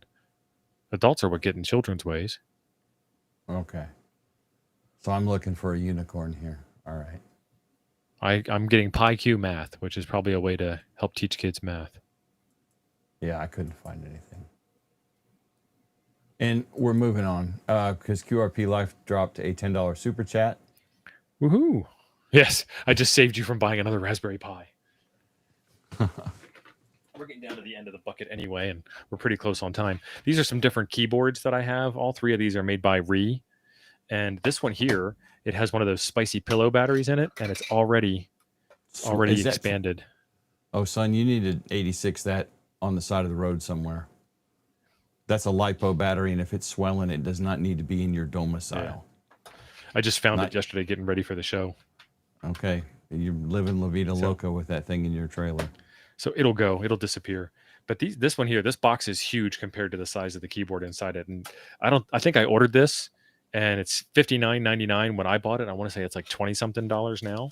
Adults are what get in children's ways. Okay. So I'm looking for a unicorn here. All right. I'm getting PiQ math, which is probably a way to help teach kids math. Yeah, I couldn't find anything. And we're moving on because QRP Life dropped a $10 super chat. Woohoo! Yes, I just saved you from buying another Raspberry Pi. We're getting down to the end of the bucket anyway, and we're pretty close on time. These are some different keyboards that I have. All three of these are made by Ree. And this one here, it has one of those spicy pillow batteries in it, and it's already expanded. Oh, son, you need to 86 that on the side of the road somewhere. That's a LiPo battery, and if it's swelling, it does not need to be in your domicile. Yeah. I just found it yesterday getting ready for the show. Okay. You're living La Vida Loca with that thing in your trailer. So it'll disappear. But this one here, this box is huge compared to the size of the keyboard inside it. And I think I ordered this and it's $59.99 when I bought it. I want to say it's like $20-something now.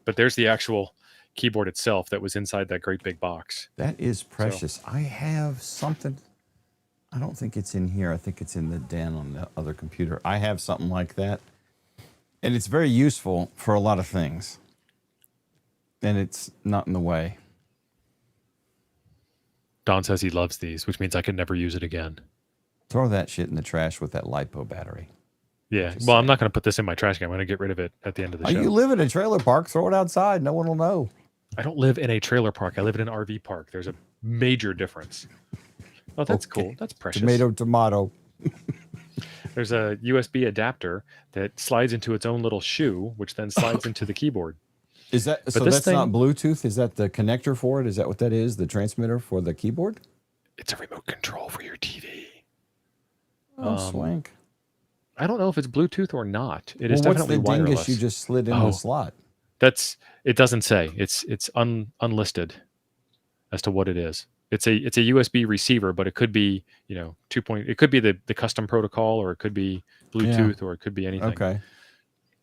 But there's the actual keyboard itself that was inside that great big box. That is precious. So, I have something. I don't think it's in here. I think it's in the den on the other computer. I have something like that. And it's very useful for a lot of things. And it's not in the way. Don says he loves these, which means I could never use it again. Throw that shit in the trash with that LiPo battery. Yeah. Well, I'm not going to put this in my trash can. I'm going to get rid of it at the end of the show. You live in a trailer park. Throw it outside. No one will know. I don't live in a trailer park. I live in an RV park. There's a major difference. Oh, that's cool. That's precious. Tomato. There's a USB adapter that slides into its own little shoe, which then slides into the keyboard. Is that so? That's not Bluetooth. Is that the connector for it? Is that what that is? The transmitter for the keyboard? It's a remote control for your TV. Oh, swank. I don't know if it's Bluetooth or not. It is definitely what's the wireless. dingus you just slid in the slot? It doesn't say. It's unlisted as to what it is. It's a USB receiver, but it could be, 2. It could be the custom protocol, or it could be Bluetooth, or it could be anything. Okay.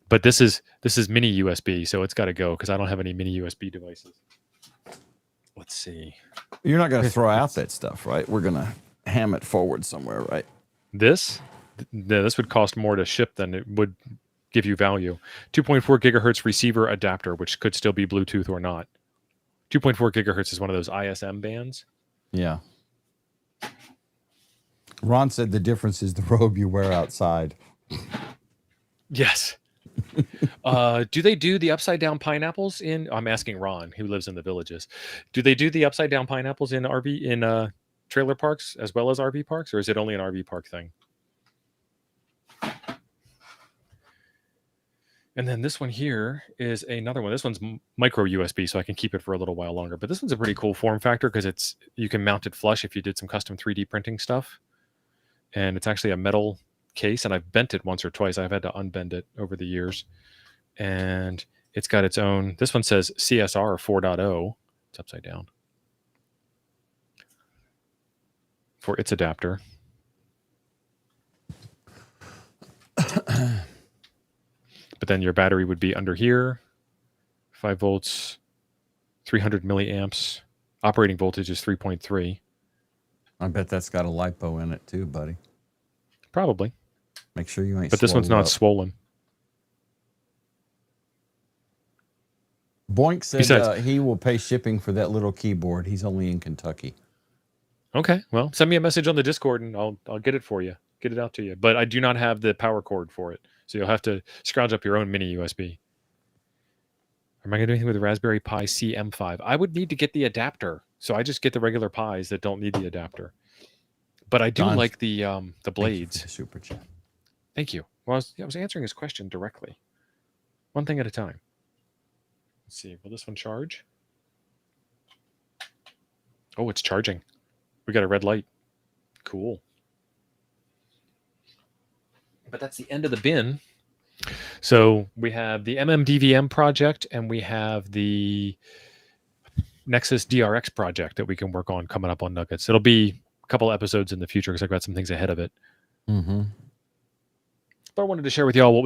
But this is mini USB, so it's got to go because I don't have any mini USB devices. Let's see. You're not going to throw out that stuff, right? We're going to ham it forward somewhere, right? This would cost more to ship than it would give you value. 2.4 gigahertz receiver adapter, which could still be Bluetooth or not. 2.4 gigahertz is one of those ISM bands. Yeah. Ron said the difference is the robe you wear outside. Yes. Do they do the upside down pineapples in? I'm asking Ron, who lives in the villages. Do they do the upside down pineapples in trailer parks as well as RV parks, or is it only an RV park thing? And then this one here is another one. This one's micro USB, so I can keep it for a little while longer. But this one's a pretty cool form factor because you can mount it flush if you did some custom 3D printing stuff. And it's actually a metal case, and I've bent it once or twice. I've had to unbend it over the years. And it's got its own, this one says CSR 4.0. It's upside down. For its adapter. But then your battery would be under here, 5 volts, 300 milliamps. Operating voltage is 3.3. I bet that's got a LiPo in it too, buddy. Probably. Make sure you ain't. But this one's not swollen. Boink said he will pay shipping for that little keyboard. He's only in Kentucky. Okay, well, send me a message on the Discord and I'll get it for you. Get it out to you. But I do not have the power cord for it. So you'll have to scrounge up your own mini USB. Am I going to do anything with the Raspberry Pi CM5? I would need to get the adapter. So I just get the regular Pis that don't need the adapter. But I do Don, like the Thank you for blades. the super chat. Thank you. Well, I was answering his question directly, one thing at a time. Let's see. Will this one charge? Oh, it's charging. We got a red light. Cool. But that's the end of the bin. So we have the MMDVM project and we have the Nexus DRX project that we can work on coming up on Nuggets. It'll be a couple episodes in the future because I've got some things ahead of it. Mm-hmm. But I wanted to share with y'all what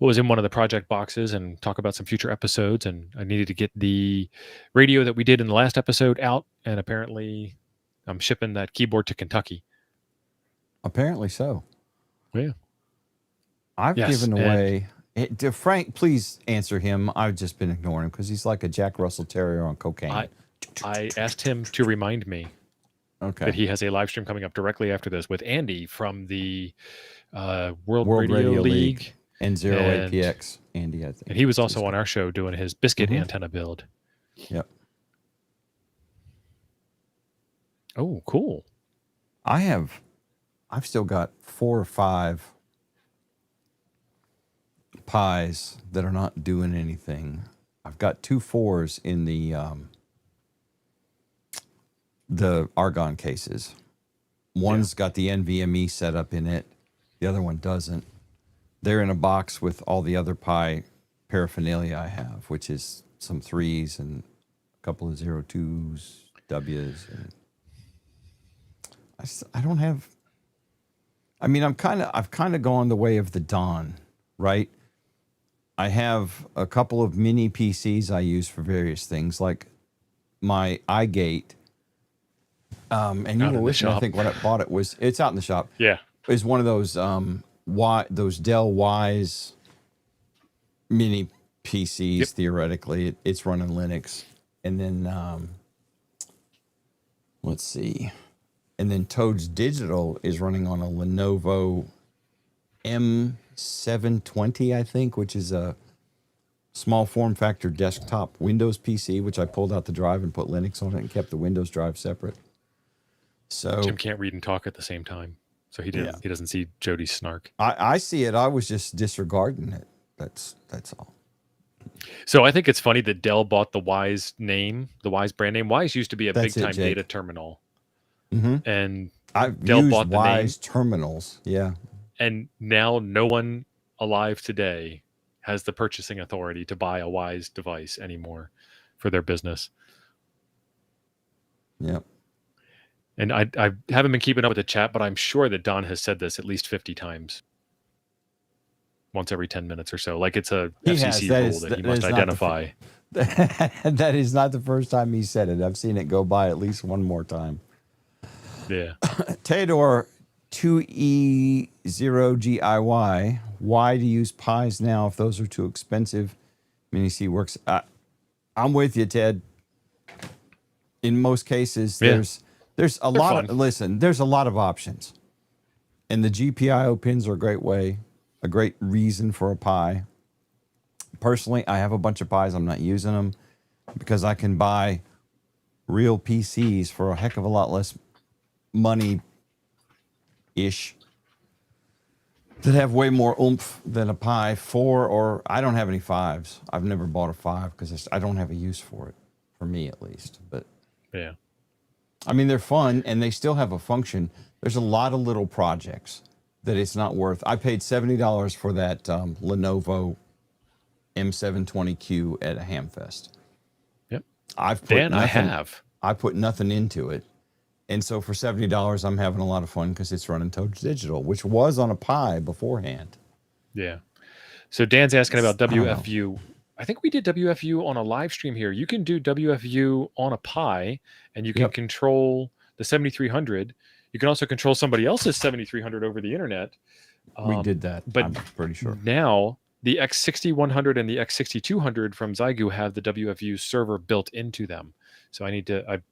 was in one of the project boxes and talk about some future episodes. And I needed to get the radio that we did in the last episode out. And apparently I'm shipping that keyboard to Kentucky. Apparently so. Yeah. I've Yes, given and- away. Frank, please answer him. I've just been ignoring him because he's like a Jack Russell Terrier on cocaine. I asked him to remind me Okay. that he has a live stream coming up directly after this with Andy from the World, World Radio, League. and Zero and- APX. Andy, I think. And he was also on our show doing his biscuit Mhm. antenna build. Yep. Oh, cool. I've still got 4 or 5 pies that are not doing anything. I've got 2 4s in the Argon cases. One's got the NVMe setup in it. The other one doesn't. They're in a box with all the other Pi paraphernalia I have, which is some 3s and a couple of 02s, W's. And I don't have. I mean, I've kind of gone the way of the Don, right? I have a couple of mini PCs I use for various things, like my iGate. And you Out in were the with me, I shop. think when I bought it it's out in the shop. Yeah. Is one of those those Dell Wise mini PCs. Yep. Theoretically, it's running Linux, and then let's see, and then Toad's Digital is running on a Lenovo M720, I think, which is a small form factor desktop Windows PC, which I pulled out the drive and put Linux on it and kept the Windows drive separate. So Jim can't read and talk at the same time. So he doesn't see Jody's snark. I see it. I was just disregarding it. That's all. So I think it's funny that Dell bought the Wise name, the Wise brand name. Wise used to be a That's big time it, Jake. data terminal. Mm-hmm. And I've Dell used bought the Wise terminals. Yeah. and now no one alive today has the purchasing authority to buy a Wise device anymore for their business. Yep. And I haven't been keeping up with the chat, but I'm sure that Don has said this at least 50 times. Once every 10 minutes or so. Like it's a He has. FCC That rule is- that that he must is not the identify. That is not the first time he said it. I've seen it go by at least one more time. Yeah. Theodore 2E0GIY. Why do you use pies now if those are too expensive? Mini C works. I'm with you, Ted. In most cases, Yeah. there's a lot fun. of there's a lot of options. And the GPIO pins are a great reason for a Pi. Personally, I have a bunch of Pis. I'm not using them because I can buy real PCs for a heck of a lot less money-ish that have way more oomph than a Pi 4, or I don't have any 5s. I've never bought a 5 because I don't have a use for it, for me at least. But Yeah. I mean, they're fun and they still have a function. There's a lot of little projects that it's not worth. I paid $70 for that Lenovo M720Q at a Hamfest. Yep. I've put Dan, I nothing, have. I put nothing into it. And so for $70, I'm having a lot of fun because it's running Toad's Digital, which was on a Pi beforehand. Yeah. So Dan's asking about I don't know. WFU. I think we did WFU on a live stream here. You can do WFU on a Pi and you can Yep. control the 7300. You can also control somebody else's 7300 over the internet. We did that, but I'm pretty sure. Now, the X6100 and the X6200 from Zygu have the WFU server built into them. So I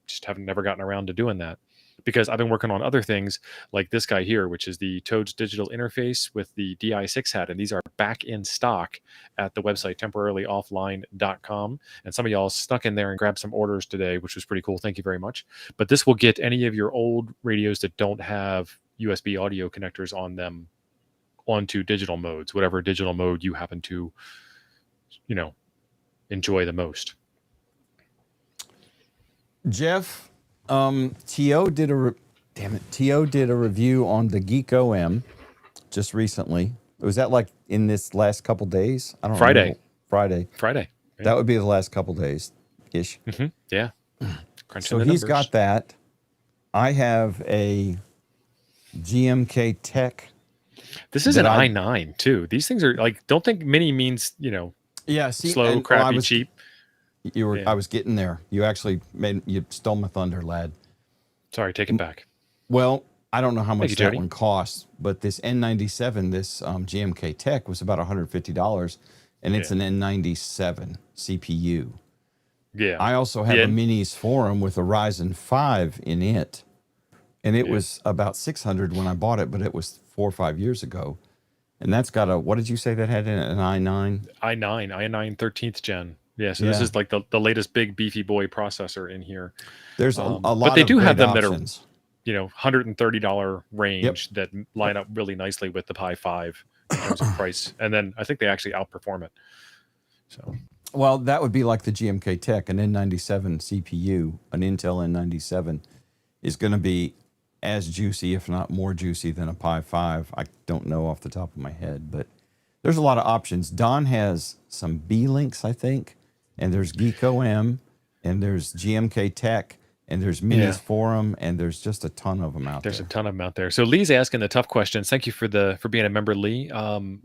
just haven't never gotten around to doing that because I've been working on other things like this guy here, which is the Toads digital interface with the DI6 hat. And these are back in stock at the website temporarilyoffline.com. And some of y'all snuck in there and grabbed some orders today, which was pretty cool. Thank you very much. But this will get any of your old radios that don't have USB audio connectors on them onto digital modes, whatever digital mode you happen to, enjoy the most. Jeff, T.O. did a review on the GeekOM just recently. Was that like in this last couple days? I don't Friday. know. Friday. Yeah. That would be the last couple days ish. Mm-hmm. Yeah. So he's got that. I have a GMK Tech. This is an i9 too. These things are like, don't think mini means, Yeah, slow, crappy, cheap. I was getting there. You actually you stole my thunder, lad. Sorry, take it back. Well, I don't know how much that Jody. one costs, but this N97, this GMK Tech was about $150, and it's an N97 CPU. Yeah. I also have a Minis Forum with a Ryzen 5 in it, and it was about $600 when I bought it, but it was 4 or 5 years ago. And that's got a, what did you say that had in it? An i9? i9 13th gen. Yeah, so this is like the latest big beefy boy processor in here. There's a lot but they do have them options. That are, $130 range that line up really nicely with the Pi 5 in terms of price. And then I think they actually outperform it. So, well, that would be like the GMK Tech, an N97 CPU, an Intel N97 is going to be as juicy, if not more juicy than a Pi 5. I don't know off the top of my head, but there's a lot of options. Don has some B-Links, I think, and there's GeekOM, and there's GMK Tech, and there's Minis Forum, and there's just a ton of them out there. There's a ton of them out there. So Lee's asking the tough questions. Thank you for being a member, Lee.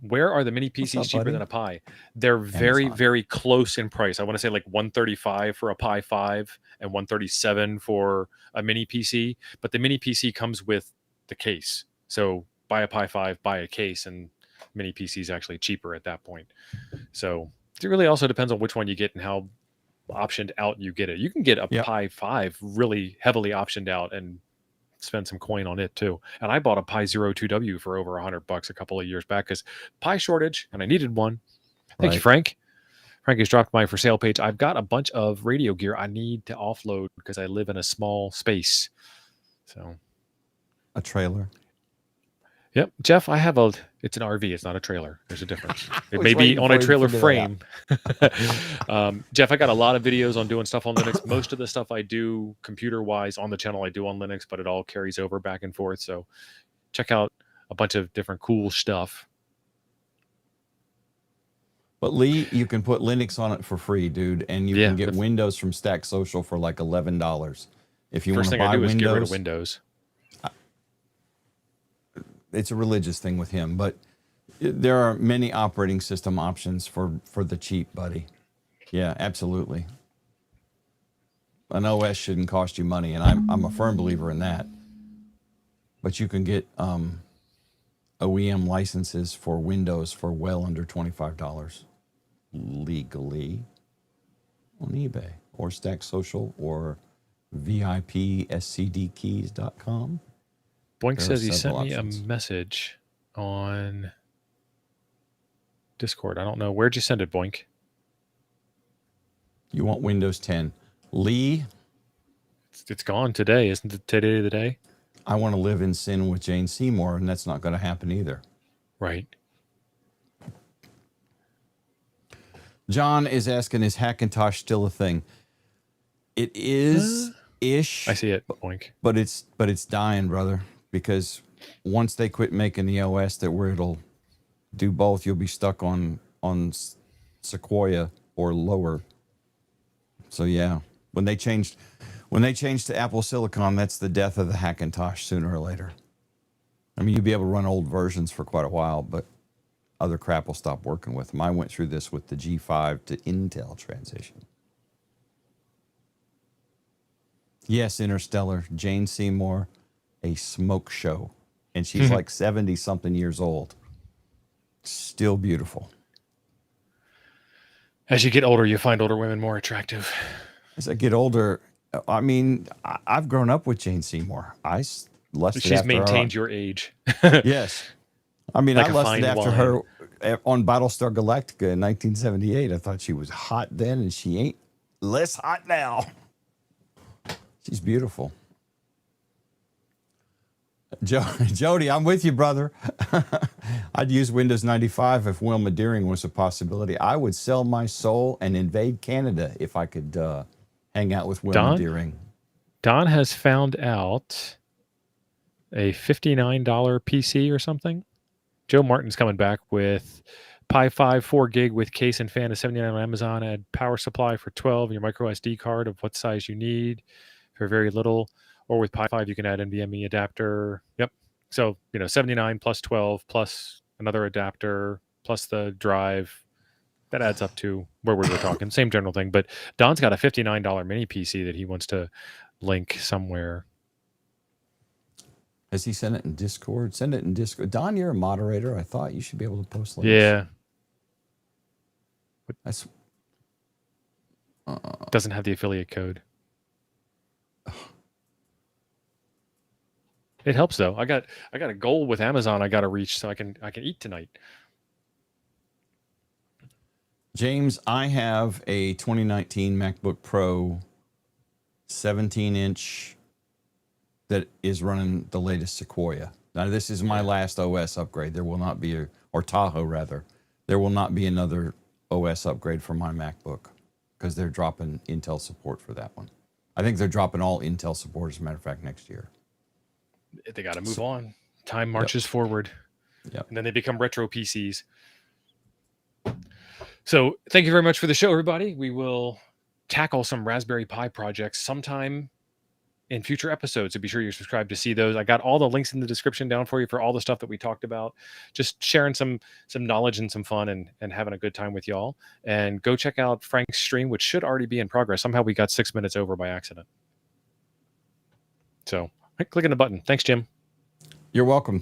Where are the mini PCs cheaper than a Pi? They're very, very close in price. I want to say like $135 for a Pi 5 and $137 for a mini PC. But the mini PC comes with the case. So buy a Pi 5, buy a case, and mini PC is actually cheaper at that point. So it really also depends on which one you get and how optioned out you get it. You can get a Pi 5 really heavily optioned out and spend some coin on it too. And I bought a Pi 02W for over $100 a couple of years back because Pi shortage and I needed one. Thank you, Frank. Frank has dropped my for sale page. I've got a bunch of radio gear I need to offload because I live in a small space. So a trailer. Yep. Jeff, it's an RV. It's not a trailer. There's a difference. It may be on a trailer frame. Jeff, I got a lot of videos on doing stuff on Linux. Most of the stuff I do computer wise on the channel, I do on Linux, but it all carries over back and forth. So check out a bunch of different cool stuff. But Lee, you can put Linux on it for free, dude. And you can get Windows from Stack Social for like $11. If you want to buy Windows. First thing I do is get rid of Windows. It's a religious thing with him, but there are many operating system options for the cheap, buddy. Yeah, absolutely. An OS shouldn't cost you money, and I'm a firm believer in that. But you can get OEM licenses for Windows for well under $25 legally on eBay or Stack Social or VIPSCDkeys.com. Boink says he sent me a message on Discord. I don't know. Where'd you send it, Boink? You want Windows 10. Lee? It's gone today. Isn't it today the day? I want to live in sin with Jane Seymour, and that's not going to happen either. Right. John is asking, is Hackintosh still a thing? It is ish. I see it, Boink. But it's dying, brother. Because once they quit making the OS that where it'll do both, you'll be stuck on Sequoia or lower. So yeah, when they changed to Apple Silicon, that's the death of the Hackintosh sooner or later. I mean, you'll be able to run old versions for quite a while, but other crap will stop working with them. I went through this with the G5 to Intel transition. Yes, Interstellar, Jane Seymour, a smoke show. And she's like 70-something years old. Still beautiful. As you get older, you find older women more attractive. As I get older, I mean, I've grown up with Jane Seymour. Lusted She's after maintained her. your age. Yes. I mean, Like I a lusted fine after wine. her on Battlestar Galactica in 1978. I thought she was hot then, and she ain't less hot now. She's beautiful. Jody, I'm with you, brother. I'd use Windows 95 if Wilma Deering was a possibility. I would sell my soul and invade Canada if I could hang out with Wilma Deering. Don has found out a $59 PC or something. Joe Martin's coming back with Pi 5 4 gig with case and fan of 79 on Amazon. Add power supply for 12 and your micro SD card of what size you need for very little. Or with Pi 5, you can add NVMe adapter. Yep. So, 79 plus 12 plus another adapter plus the drive. That adds up to where we were talking. Same general thing. But Don's got a $59 mini PC that he wants to link somewhere. Has he sent it in Discord? Send it in Discord. Don, you're a moderator. I thought you should be able to post links. Yeah. That's doesn't have the affiliate code. It helps though. I got a goal with Amazon I got to reach so I can eat tonight. James, I have a 2019 MacBook Pro 17-inch that is running the latest Sequoia. Now, this is my last OS upgrade. There will not be, or Tahoe rather, there will not be another OS upgrade for my MacBook because they're dropping Intel support for that one. I think they're dropping all Intel support, as a matter of fact, next year. They got to move on. Time marches forward. Yep. And then they become retro PCs. So thank you very much for the show, everybody. We will tackle some Raspberry Pi projects sometime in future episodes. So be sure you're subscribed to see those. I got all the links in the description down for you for all the stuff that we talked about. Just sharing some knowledge and some fun and having a good time with y'all. And go check out Frank's stream, which should already be in progress. Somehow we got 6 minutes over by accident. So click on the button. Thanks, Jim. You're welcome.